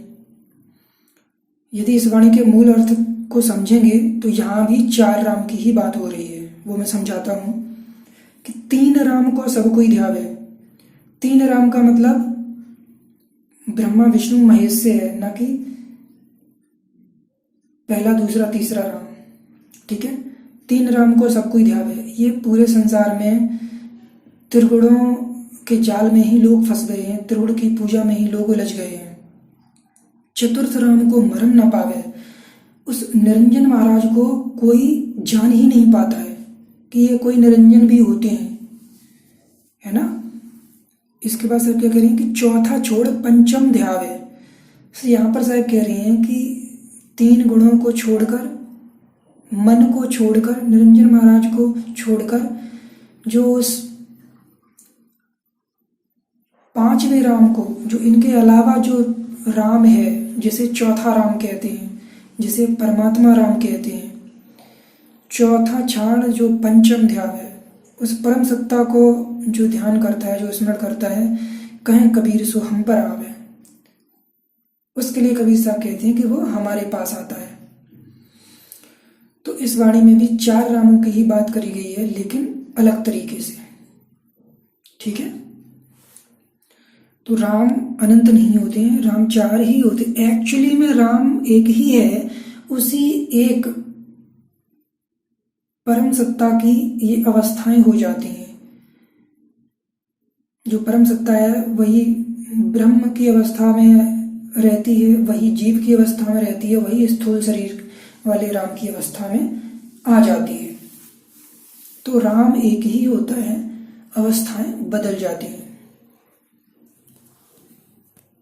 यदि इस वाणी के मूल अर्थ को समझेंगे तो यहाँ भी 4 राम की ही बात हो रही है। वो मैं समझाता हूँ कि 3 राम को सब कोई ध्यावे। 3 राम का मतलब ब्रह्मा विष्णु महेश से है, ना कि पहला, दूसरा, तीसरा राम। ठीक है, 3 राम को सब कोई ध्यावे। ये पूरे संसार में त्रिगुणों के जाल में ही लोग फंस गए हैं, त्रिगुण की पूजा में ही लोग उलझ गए हैं। चतुर्थ राम को मरम न पावे, उस निरंजन महाराज को कोई जान ही नहीं पाता है कि ये कोई निरंजन भी होते हैं, है ना। इसके बाद साहब क्या कह रहे हैं कि चौथा छोड़ पंचम ध्यावे। तो यहाँ पर साहब कह रहे हैं कि 3 गुणों को छोड़कर, मन को छोड़कर, निरंजन महाराज को छोड़कर, जो उस 5वें राम को, जो इनके अलावा जो राम है, जिसे चौथा राम कहते हैं, जिसे परमात्मा राम कहते हैं, चौथा छाण जो पंचम ध्यान है, उस परम सत्ता को जो ध्यान करता है, जो स्मरण करता है, कहें कबीर सो हम पर आवे। उसके लिए कबीर साहब कहते हैं कि वो हमारे पास आता है। तो इस वाणी में भी 4 रामों की ही बात करी गई है, लेकिन अलग तरीके से। ठीक है, तो राम अनंत नहीं होते हैं, राम 4 ही होते। एक्चुअली में राम एक ही है, उसी एक परम सत्ता की ये अवस्थाएं हो जाती हैं। जो परम सत्ता है वही ब्रह्म की अवस्था में रहती है, वही जीव की अवस्था में रहती है, वही स्थूल शरीर वाले राम की अवस्था में आ जाती है। तो तो राम एक ही होता है, अवस्थाएं बदल जाती हैं।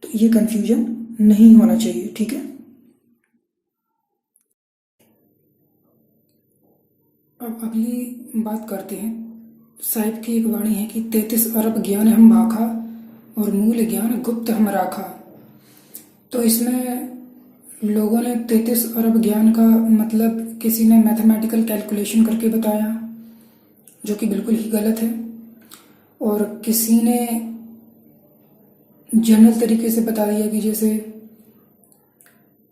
तो ये कंफ्यूजन नहीं होना चाहिए, ठीक है। अब अगली बात करते हैं। साहिब की एक वाणी है कि 33 अरब ज्ञान हम भाखा और मूल ज्ञान गुप्त हम राखा। तो इसमें लोगों ने 33 अरब ज्ञान का मतलब किसी ने मैथमेटिकल कैलकुलेशन करके बताया, जो कि बिल्कुल ही गलत है, और किसी ने जनरल तरीके से बता दिया कि जैसे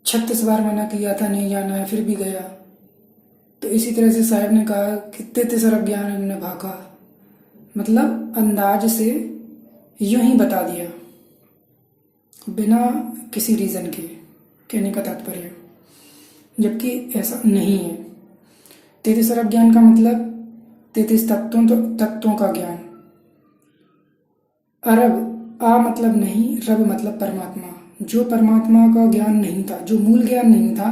36 बार मना किया था नहीं जाना है फिर भी गया। तो इसी तरह से साहब ने कहा कि 33 अरब ज्ञान हमने भागा, मतलब अंदाज से यूं ही बता दिया बिना किसी रीज़न के, कहने का तात्पर्य, जबकि ऐसा नहीं है। 33 अरब ज्ञान का मतलब 33 तत्वों का ज्ञान। अरब आ मतलब नहीं, रब मतलब परमात्मा। जो परमात्मा का ज्ञान नहीं था, जो मूल ज्ञान नहीं था,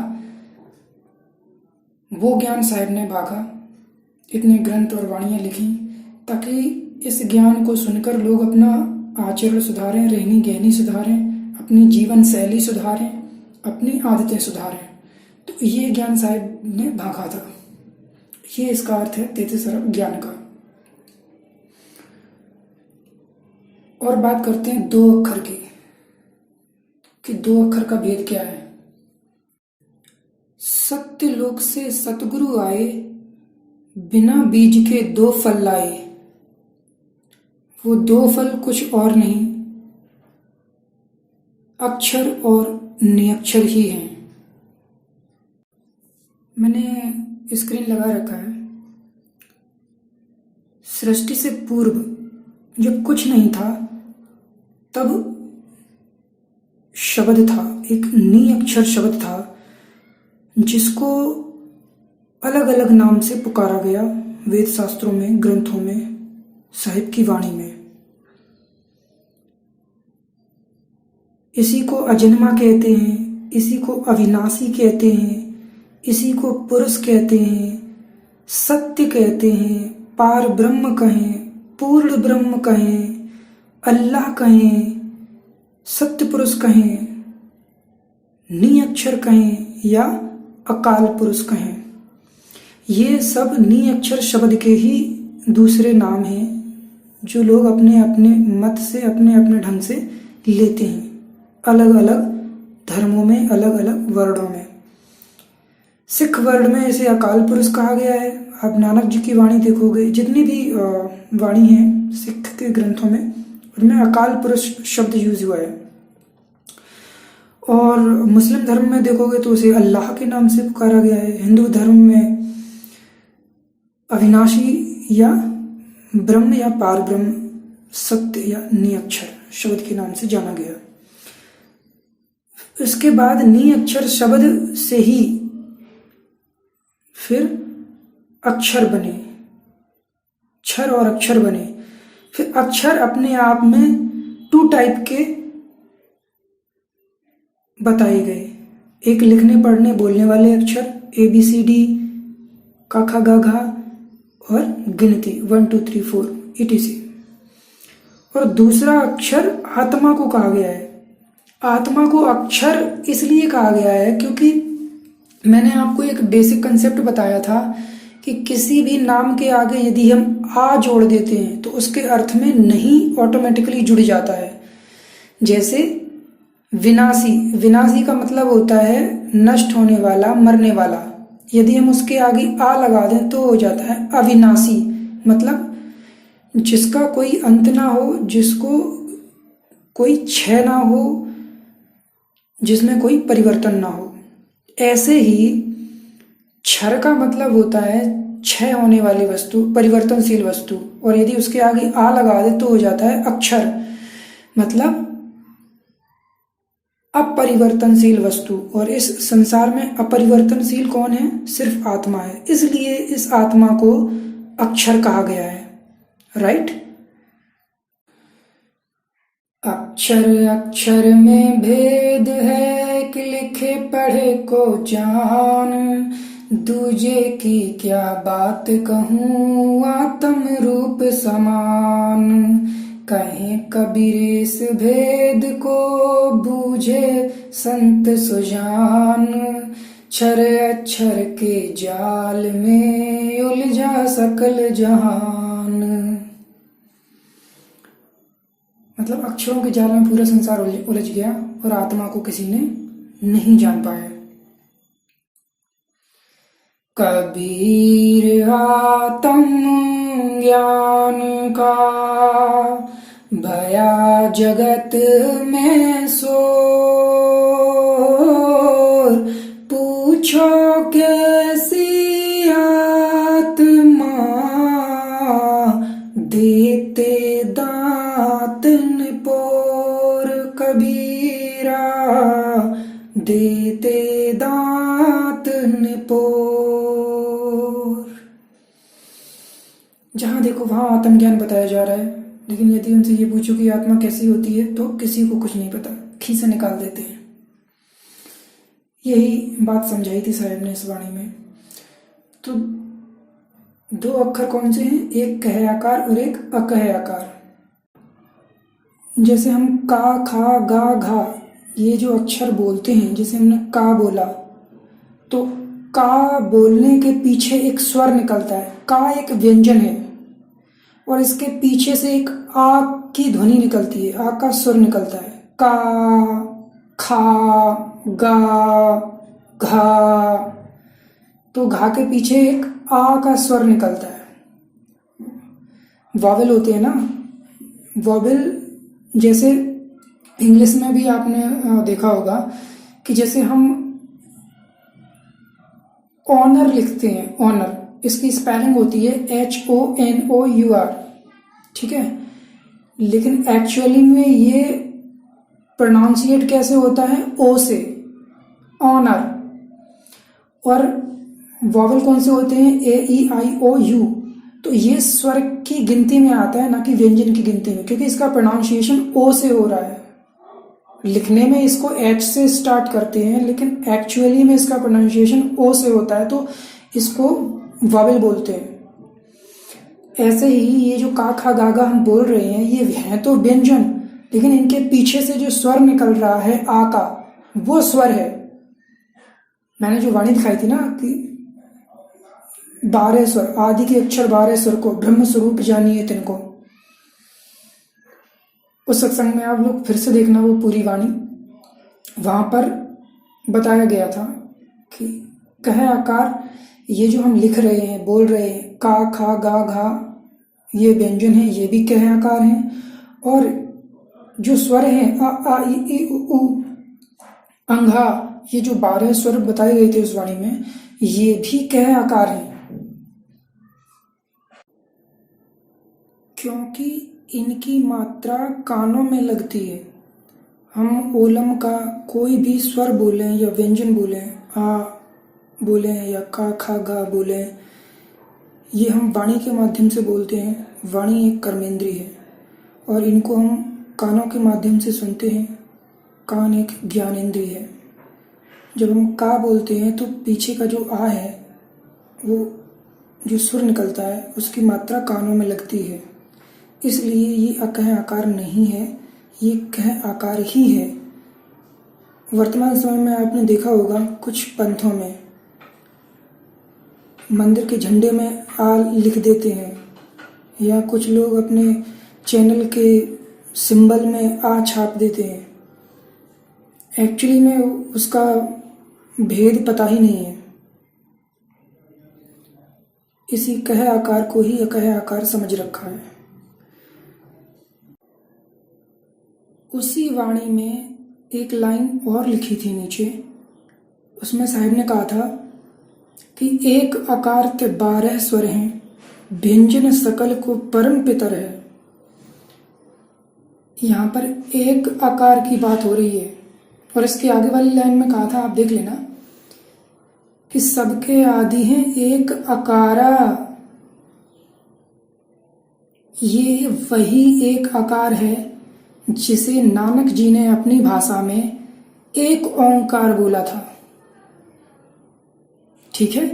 वो ज्ञान साहिब ने भागा। इतने ग्रंथ और वाणियाँ लिखी ताकि इस ज्ञान को सुनकर लोग अपना आचरण सुधारें, रहनी गहनी सुधारें, अपनी जीवन शैली सुधारें, अपनी आदतें सुधारें। तो ये ज्ञान साहिब ने भागा था। ये इसका अर्थ है 33 अरब ज्ञान का। और बात करते हैं 2 अक्षर की, कि 2 अक्षर का भेद क्या है। सत्य लोक से सतगुरु आए, बिना बीज के 2 फल लाए। वो 2 फल कुछ और नहीं, अक्षर और नियक्षर ही हैं। मैंने स्क्रीन लगा रखा है। सृष्टि से पूर्व जब कुछ नहीं था, तब शब्द था, एक नियक्षर शब्द था, जिसको अलग अलग नाम से पुकारा गया वेद शास्त्रों में, ग्रंथों में, साहिब की वाणी में। इसी को अजन्मा कहते हैं, इसी को अविनाशी कहते हैं, इसी को पुरुष कहते हैं, सत्य कहते हैं, पार ब्रह्म कहें, पूर्ण ब्रह्म कहें, अल्लाह कहें, सत्य पुरुष कहें, नियक्षर कहें या अकाल पुरुष कहें। ये सब नियक्षर शब्द के ही दूसरे नाम हैं, जो लोग अपने अपने मत से, अपने अपने ढंग से लेते हैं, अलग अलग धर्मों में, अलग अलग वर्णों में। सिख वर्ण में इसे अकाल पुरुष कहा गया है। आप नानक जी की वाणी देखोगे, जितनी भी वाणी है सिख के ग्रंथों में, उनमें अकाल पुरुष शब्द यूज हुआ है। और मुस्लिम धर्म में देखोगे तो उसे अल्लाह के नाम से पुकारा गया है। हिंदू धर्म में अविनाशी या ब्रह्म या पार ब्रह्म, सत्य या नियक्षर शब्द के नाम से जाना गया। इसके बाद नियक्षर शब्द से ही फिर अक्षर बने, क्षर और अक्षर बने। फिर अक्षर अपने आप में 2 टाइप के बताए गए। एक लिखने पढ़ने बोलने वाले अक्षर ABCD, क ख ग घ, और गिनती 1 2 3 4 etc। और दूसरा अक्षर आत्मा को कहा गया है। आत्मा को अक्षर इसलिए कहा गया है क्योंकि मैंने आपको एक बेसिक कंसेप्ट बताया था कि किसी भी नाम के आगे यदि हम आ जोड़ देते हैं तो उसके अर्थ में नहीं ऑटोमेटिकली जुड़ जाता है। जैसे विनाशी, विनाशी का मतलब होता है नष्ट होने वाला, मरने वाला। यदि हम उसके आगे आ लगा दें तो हो जाता है अविनाशी, मतलब जिसका कोई अंत ना हो, जिसको कोई क्षय ना हो, जिसमें कोई परिवर्तन ना हो। ऐसे ही क्षर का मतलब होता है क्षय होने वाली वस्तु, परिवर्तनशील वस्तु, और यदि उसके आगे आ लगा दे तो हो जाता है अक्षर, मतलब अपरिवर्तनशील वस्तु। और इस संसार में अपरिवर्तनशील कौन है? सिर्फ आत्मा है। इसलिए इस आत्मा को अक्षर कहा गया है। राइट? अक्षर अक्षर में भेद है कि लिखे पढ़े को जान, दूजे की क्या बात कहूँ आत्म रूप समान, कहें कबीर इस भेद को बूझे संत सुजान, क्षर अक्षर के जाल में उलझा सकल जहान। मतलब अक्षरों के जाल में पूरा संसार उलझ गया और आत्मा को किसी ने नहीं जान पाया। कबीर आत्म ज्ञान का भया जगत में शोर, पूछो कैसी आत्मा देते दांत निपोर, कबीरा देते दांत निपोर। जहाँ देखो वहाँ आत्मज्ञान बताया जा रहा है, लेकिन यदि उनसे ये पूछो कि आत्मा कैसी होती है तो किसी को कुछ नहीं पता, खीसे निकाल देते हैं। यही बात समझाई थी साहब ने इस वाणी में। तो दो अक्षर कौन से हैं? एक कह आकार और एक अकह आकार। जैसे हम का, खा, गा, घा ये जो अक्षर बोलते हैं, जैसे हमने का बोला तो का बोलने के पीछे एक स्वर निकलता है। का एक व्यंजन है और इसके पीछे से एक आ की ध्वनि निकलती है, आ का स्वर निकलता है। का, खा, गा, घा, तो घा के पीछे एक आ का स्वर निकलता है। वॉवेल होते हैं ना, वॉवेल जैसे इंग्लिश में भी आपने देखा होगा कि जैसे हम ऑनर लिखते हैं, ऑनर इसकी स्पेलिंग होती है HONOUR, ठीक है, लेकिन एक्चुअली में ये प्रोनाउंसिएट कैसे होता है? ओ से, ऑनर। और वॉवेल कौन से होते हैं? AEIOU। तो ये स्वर की गिनती में आता है, ना कि व्यंजन की गिनती में, क्योंकि इसका प्रोनाउंसिएशन ओ से हो रहा है। लिखने में इसको H से स्टार्ट करते हैं, लेकिन एक्चुअली में इसका प्रोनाउंसिएशन ओ से होता है, तो इसको वॉवेल बोलते हैं। ऐसे ही ये जो का, खा, गा, घा हम बोल रहे हैं, ये हैं तो व्यंजन, लेकिन इनके पीछे से जो स्वर निकल रहा है आ का, वो स्वर है। मैंने जो वाणी दिखाई थी ना कि 12 स्वर, आदि के अक्षर 12 स्वर को ब्रह्म स्वरूप जानिए तिनको, उस सत्संग में आप लोग फिर से देखना वो पूरी वाणी। वहां पर बताया गया था कि कह आकार ये जो हम लिख रहे हैं, बोल रहे हैं, का, खा, गा, घा ये व्यंजन है, ये भी कह आकार हैं। और जो स्वर हैं आ ई ई उ अंघा, ये जो 12 स्वर बताए गए थे उस वाणी में, ये भी कह आकार हैं, क्योंकि इनकी मात्रा कानों में लगती है। हम ओलम का कोई भी स्वर बोलें या व्यंजन बोलें, आ बोलें या का, खा, गा बोलें, ये हम वाणी के माध्यम से बोलते हैं। वाणी एक कर्मेंद्री है और इनको हम कानों के माध्यम से सुनते हैं। कान एक ज्ञानेंद्रिय है। जब हम का बोलते हैं तो पीछे का जो आ है, वो जो सुर निकलता है, उसकी मात्रा कानों में लगती है, इसलिए ये अकह आकार नहीं है, ये कह आकार ही है। वर्तमान समय में आपने देखा होगा कुछ पंथों में मंदिर के झंडे में आ लिख देते हैं, या कुछ लोग अपने चैनल के सिंबल में आ छाप देते हैं। एक्चुअली में उसका भेद पता ही नहीं है। इसी कह आकार को ही अकह आकार समझ रखा है। उसी वाणी में एक लाइन और लिखी थी नीचे, उसमें साहिब ने कहा था कि एक आकार ते 12 स्वर हैं, व्यंजन सकल को परम पितर है। यहाँ पर एक आकार की बात हो रही है, और इसके आगे वाली लाइन में कहा था, आप देख लेना, कि सबके आदि हैं एक अकारा। ये वही एक आकार है जिसे नानक जी ने अपनी भाषा में एक ओंकार बोला था। ठीक है,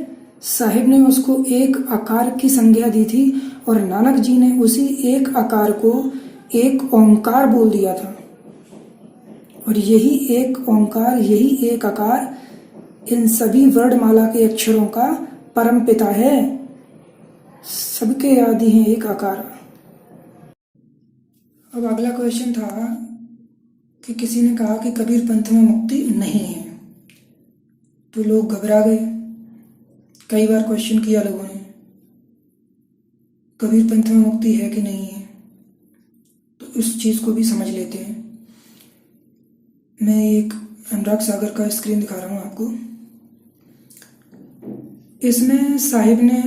साहिब ने उसको एक आकार की संज्ञा दी थी और नानक जी ने उसी एक आकार को एक ओंकार बोल दिया था। और यही एक ओंकार, यही एक आकार इन सभी वर्णमाला के अक्षरों का परम पिता है। सबके आदि हैं एक आकार। अब अगला क्वेश्चन था कि किसी ने कहा कि कबीर पंथ में मुक्ति नहीं है, तो लोग घबरा गए। कई बार क्वेश्चन किया लोगों ने, कबीर पंथ में मुक्ति है कि नहीं है, तो इस चीज़ को भी समझ लेते हैं। मैं एक अनुराग सागर का स्क्रीन दिखा रहा हूँ आपको। इसमें साहिब ने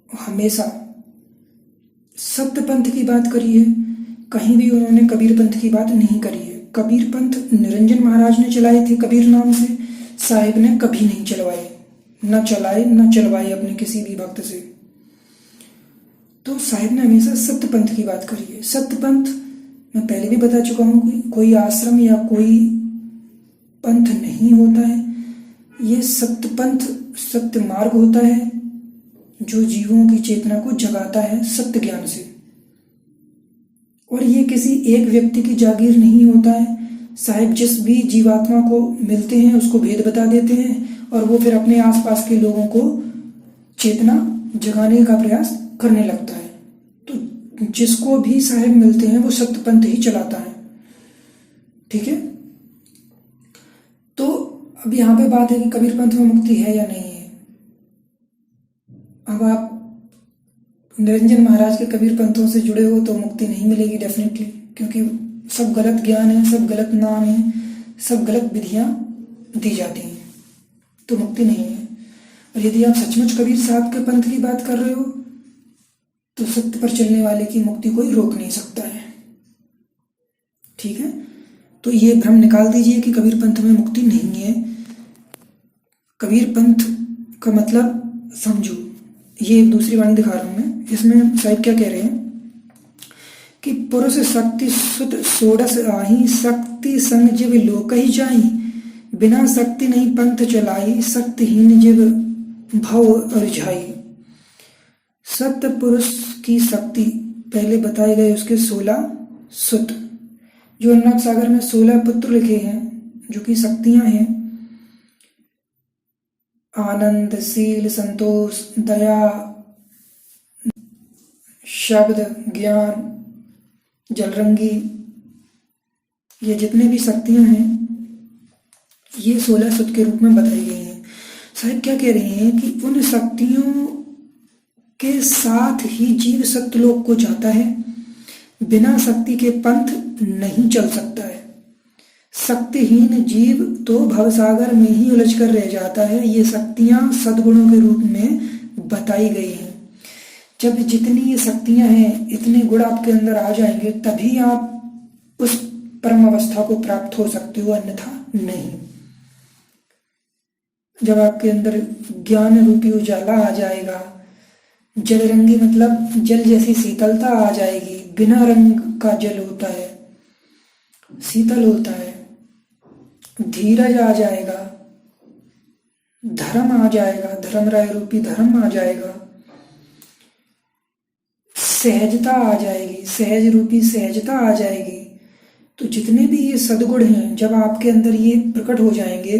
हमेशा सत्य पंथ की बात करी है, कहीं भी उन्होंने कबीर पंथ की बात नहीं करी है। कबीर पंथ निरंजन महाराज ने चलाई थी कबीर नाम से, साहिब ने कभी नहीं चलवाए, न चलाए न चलवाए अपने किसी भी भक्त से। तो साहिब ने हमेशा सत्य पंथ की बात करी है। सत्य पंथ मैं पहले भी बता चुका हूँ कि कोई आश्रम या कोई पंथ नहीं होता है। ये सत्य पंथ सत्य मार्ग होता है जो जीवों की चेतना को जगाता है सत्य ज्ञान से। और ये किसी एक व्यक्ति की जागीर नहीं होता है। साहिब जिस भी जीवात्मा को मिलते हैं उसको भेद बता देते हैं और वो फिर अपने आसपास के लोगों को चेतना जगाने का प्रयास करने लगता है। तो जिसको भी साहिब मिलते हैं वो सत्य पंथ ही चलाता है। ठीक है, तो अब यहाँ पे बात है कि कबीर पंथ में मुक्ति है या नहीं है। अब आप निरंजन महाराज के कबीर पंथों से जुड़े हो तो मुक्ति नहीं मिलेगी डेफिनेटली, क्योंकि सब गलत ज्ञान है, सब गलत नाम है, सब गलत विधियां दी जाती हैं, तो मुक्ति नहीं है। और यदि आप सचमुच कबीर साहब के पंथ की बात कर रहे हो तो सत्य पर चलने वाले की मुक्ति कोई रोक नहीं सकता है। ठीक है, तो ये भ्रम निकाल दीजिए कि कबीर पंथ में मुक्ति नहीं है। कबीर पंथ का मतलब समझो, ये एक दूसरी वाणी दिखा रहा हूं मैं। इसमें साहिब क्या कह रहे हैं कि पुरुष शक्ति सुत सोडस आही, शक्ति संग जीव लोक ही जाई, बिना शक्ति नहीं पंथ चलाई, शक्तिहीन जीव भव अरझाई। सत्य पुरुष की शक्ति पहले बताए गए उसके 16 सुत, जो अनुराग सागर में 16 पुत्र लिखे हैं जो कि शक्तियां हैं। आनंद, शील, संतोष, दया, शब्द, ज्ञान, जलरंगी, ये जितने भी शक्तियां हैं ये 16 सुत के रूप में बताई गई हैं। साहिब क्या कह रहे हैं कि उन शक्तियों के साथ ही जीव सत्यलोक को जाता है। बिना शक्ति के पंथ नहीं चल सकता है। शक्तिहीन जीव तो भवसागर में ही उलझ कर रह जाता है। ये शक्तियां सद्गुणों के रूप में बताई गई हैं। जब जितनी ये शक्तियां हैं, इतने गुण आपके अंदर आ जाएंगे तभी आप उस परम अवस्था को प्राप्त हो सकते हो, अन्यथा नहीं। जब आपके अंदर ज्ञान रूपी उजाला आ जाएगा, जलरंगी मतलब जल जैसी शीतलता आ जाएगी। बिना रंग का जल होता है, शीतल होता है। धीरज आ जाएगा, धर्म आ जाएगा, धर्मराय रूपी धर्म आ जाएगा। सहजता आ जाएगी, सहज रूपी सहजता आ जाएगी। तो जितने भी ये सद्गुण हैं जब आपके अंदर ये प्रकट हो जाएंगे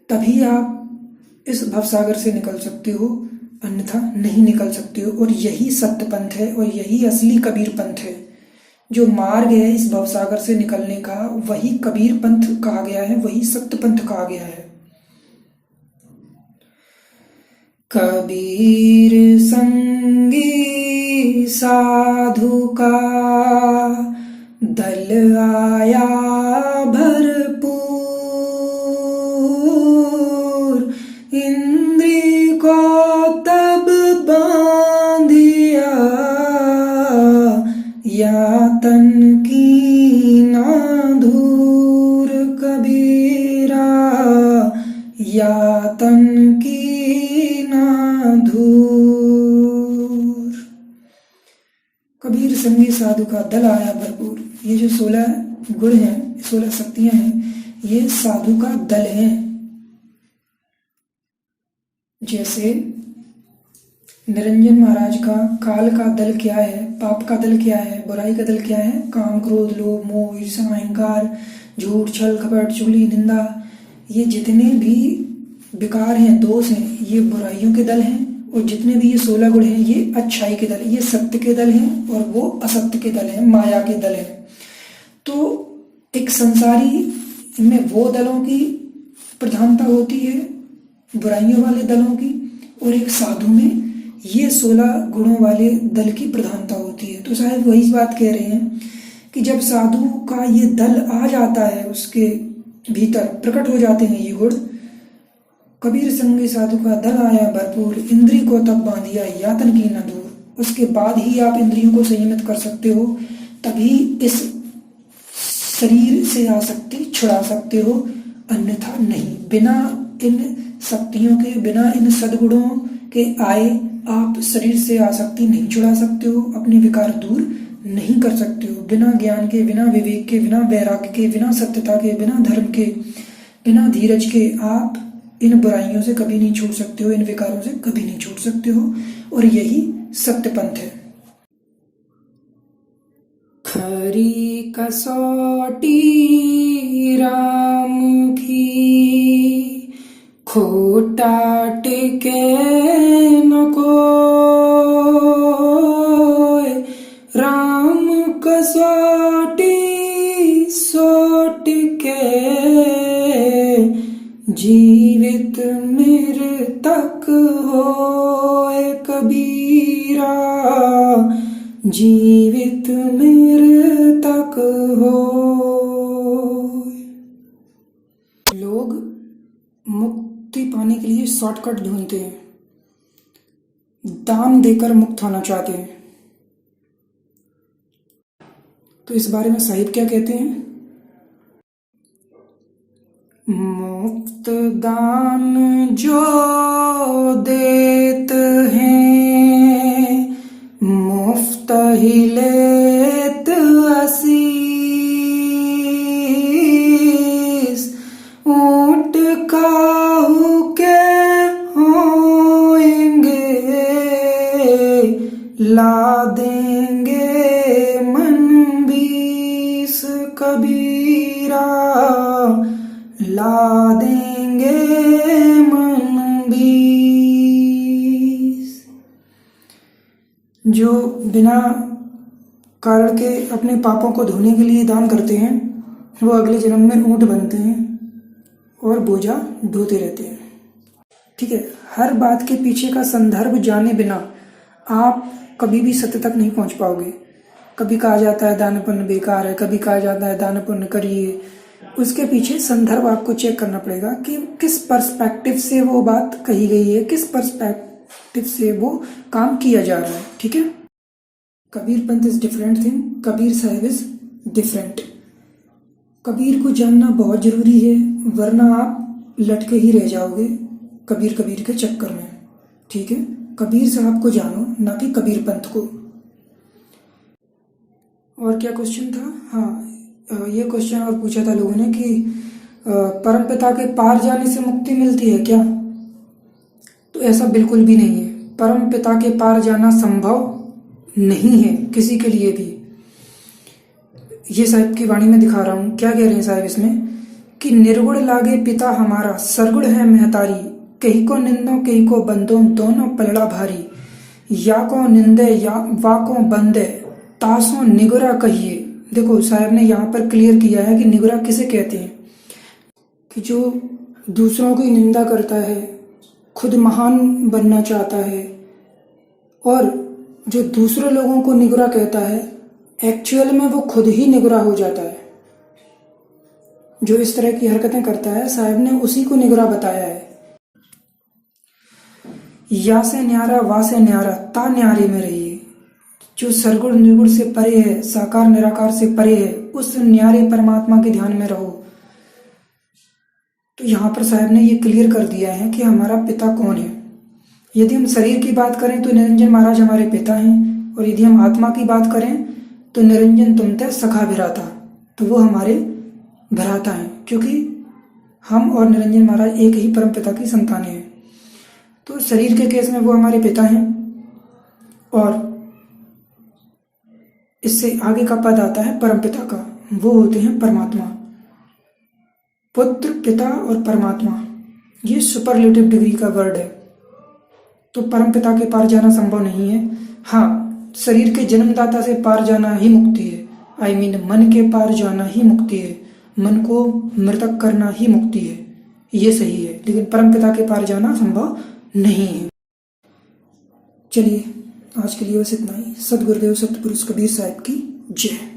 तभी आप इस भवसागर से निकल सकते हो, अन्यथा नहीं निकल सकते हो। और यही सत्य पंथ है और यही असली कबीर पंथ है। जो मार्ग है इस भवसागर से निकलने का, वही कबीर पंथ कहा गया है, वही सत्य पंथ कहा गया है। कबीर संगी साधु का दल आया भरपूर, इंद्री को तब बांधिया, यातन की ना धूर कबीरा, यातन की ना धूर। कबीर संगी साधु का दल आया भरपूर। ये जो 16 गुण हैं, 16 शक्तियां हैं, ये साधु का दल हैं जैसे निरंजन महाराज का काल का दल क्या है, पाप का दल क्या है, बुराई का दल क्या है? काम, क्रोध, लोभ, मोह, ईर्ष्या, अहंकार, झूठ, छल, कपट, चुगली, निंदा, ये जितने भी विकार हैं, दोष हैं, ये बुराइयों के दल हैं। और जितने भी ये 16 गुण हैं, ये अच्छाई के दल, ये सत्य के दल हैं, और वो असत्य के दल हैं, माया के दल हैं। तो एक संसारी में वो दलों की प्रधानता होती है, बुराइयों वाले दलों की, और एक साधु में ये 16 गुणों वाले दल की प्रधानता होती है। तो शायद वही बात कह रहे हैं कि जब साधु का ये दल आ जाता है, उसके भीतर प्रकट हो जाते हैं ये गुण। कबीर संगी साधु का दल आया भरपूर, इंद्री को तब बांधिया यातन की न दूर। उसके बाद ही आप इंद्रियों को संयमित कर सकते हो, तभी इस शरीर से आसक्ति छुड़ा सकते हो, अन्यथा नहीं। बिना इन शक्तियों के, बिना इन सद्गुणों के आए आप शरीर से आसक्ति नहीं छुड़ा सकते हो, अपने विकार दूर नहीं कर सकते हो। बिना ज्ञान के, बिना विवेक के, बिना वैराग्य के, बिना सत्यता के, बिना धर्म के, बिना धीरज के आप इन बुराइयों से कभी नहीं छूट सकते हो, इन विकारों से कभी नहीं छूट सकते हो। और यही सत्य पंथ है। खरी कसौटी राम की, खोटा टिके न कोय। राम कसौटी सो टिके, जीवित मृतक होए कबीरा, जीवित मृतक होए। लोग मुक्ति पाने के लिए शॉर्टकट ढूंढते हैं, दान देकर मुक्त होना चाहते हैं। तो इस बारे में साहिब क्या कहते हैं? मुफ्त दान जो देत हैं, मुफ्त ही लेत असीस। ऊंट काहू के होएंगे, ला देंगे मन 20 कबीरा, ला देंगे मन 20। जो बिना कारण के अपने पापों को धोने के लिए दान करते हैं, वो अगले जन्म में ऊंट बनते हैं और बोझा ढोते रहते हैं। ठीक है, हर बात के पीछे का संदर्भ जाने बिना आप कभी भी सत्य तक नहीं पहुंच पाओगे। कभी कहा जाता है दान पुण्य बेकार है, कभी कहा जाता है दान पुण्य करिए। उसके पीछे संदर्भ आपको चेक करना पड़ेगा कि किस पर्सपेक्टिव से वो बात कही गई है, किस पर्सपेक्टिव से वो काम किया जा रहा है। ठीक है, Kabir Panth is different thing, Kabir Sahib is different. Kabir को जानना बहुत जरूरी है, वरना आप लटके ही रह जाओगे कबीर कबीर के चक्कर में। ठीक है, कबीर साहब को जानो, ना कि कबीर पंथ को। और क्या क्वेश्चन था? हाँ, ये क्वेश्चन और पूछा था लोगों ने कि परमपिता के पार जाने से मुक्ति मिलती है क्या? तो ऐसा बिल्कुल भी नहीं है। परमपिता के पार जाना संभव नहीं है किसी के लिए भी। ये साहिब की वाणी में दिखा रहा हूँ, क्या कह रहे हैं साहिब इसमें कि निर्गुण लागे पिता हमारा, सरगुण है महतारी। कही को निंदो कही को बंदो, दोनों पलड़ा भारी। या को निंदे या वा को बंदे, तासों निगुरा कहिए। देखो साहब ने यहाँ पर क्लियर किया है कि निगुरा किसे कहते हैं, कि जो दूसरों की निंदा करता है, खुद महान बनना चाहता है, और जो दूसरे लोगों को निगुरा कहता है, एक्चुअल में वो खुद ही निगुरा हो जाता है। जो इस तरह की हरकतें करता है, साहब ने उसी को निगुरा बताया है। या से न्यारा वा से न्यारा, ता न्यारे में रहिए। जो सरगुण निर्गुण से परे है, साकार निराकार से परे है, उस न्यारे परमात्मा के ध्यान में रहो। तो यहाँ पर साहब ने ये क्लियर कर दिया है कि हमारा पिता कौन है। यदि हम शरीर की बात करें तो निरंजन महाराज हमारे पिता हैं, और यदि हम आत्मा की बात करें तो निरंजन तुमते सखा भ्राता, तो वो हमारे भ्राता हैं, क्योंकि हम और निरंजन महाराज एक ही परम पिता की संतानें हैं। तो शरीर के केस में वो हमारे पिता हैं, और इससे आगे का पद आता है परमपिता का, वो होते हैं परमात्मा। पुत्र, पिता और परमात्मा, ये सुपरलेटिव डिग्री का वर्ड है। तो परमपिता के पार जाना संभव नहीं है। हाँ, शरीर के जन्मदाता से पार जाना ही मुक्ति है। आई मीन मन के पार जाना ही मुक्ति है। मन को मृतक करना ही मुक्ति है, ये सही है। लेकिन परमपिता के पार जाना संभव नहीं है। चलिए, आज के लिए बस इतना ही। सद्गुरुदेव सतपुरुष कबीर साहब की जय।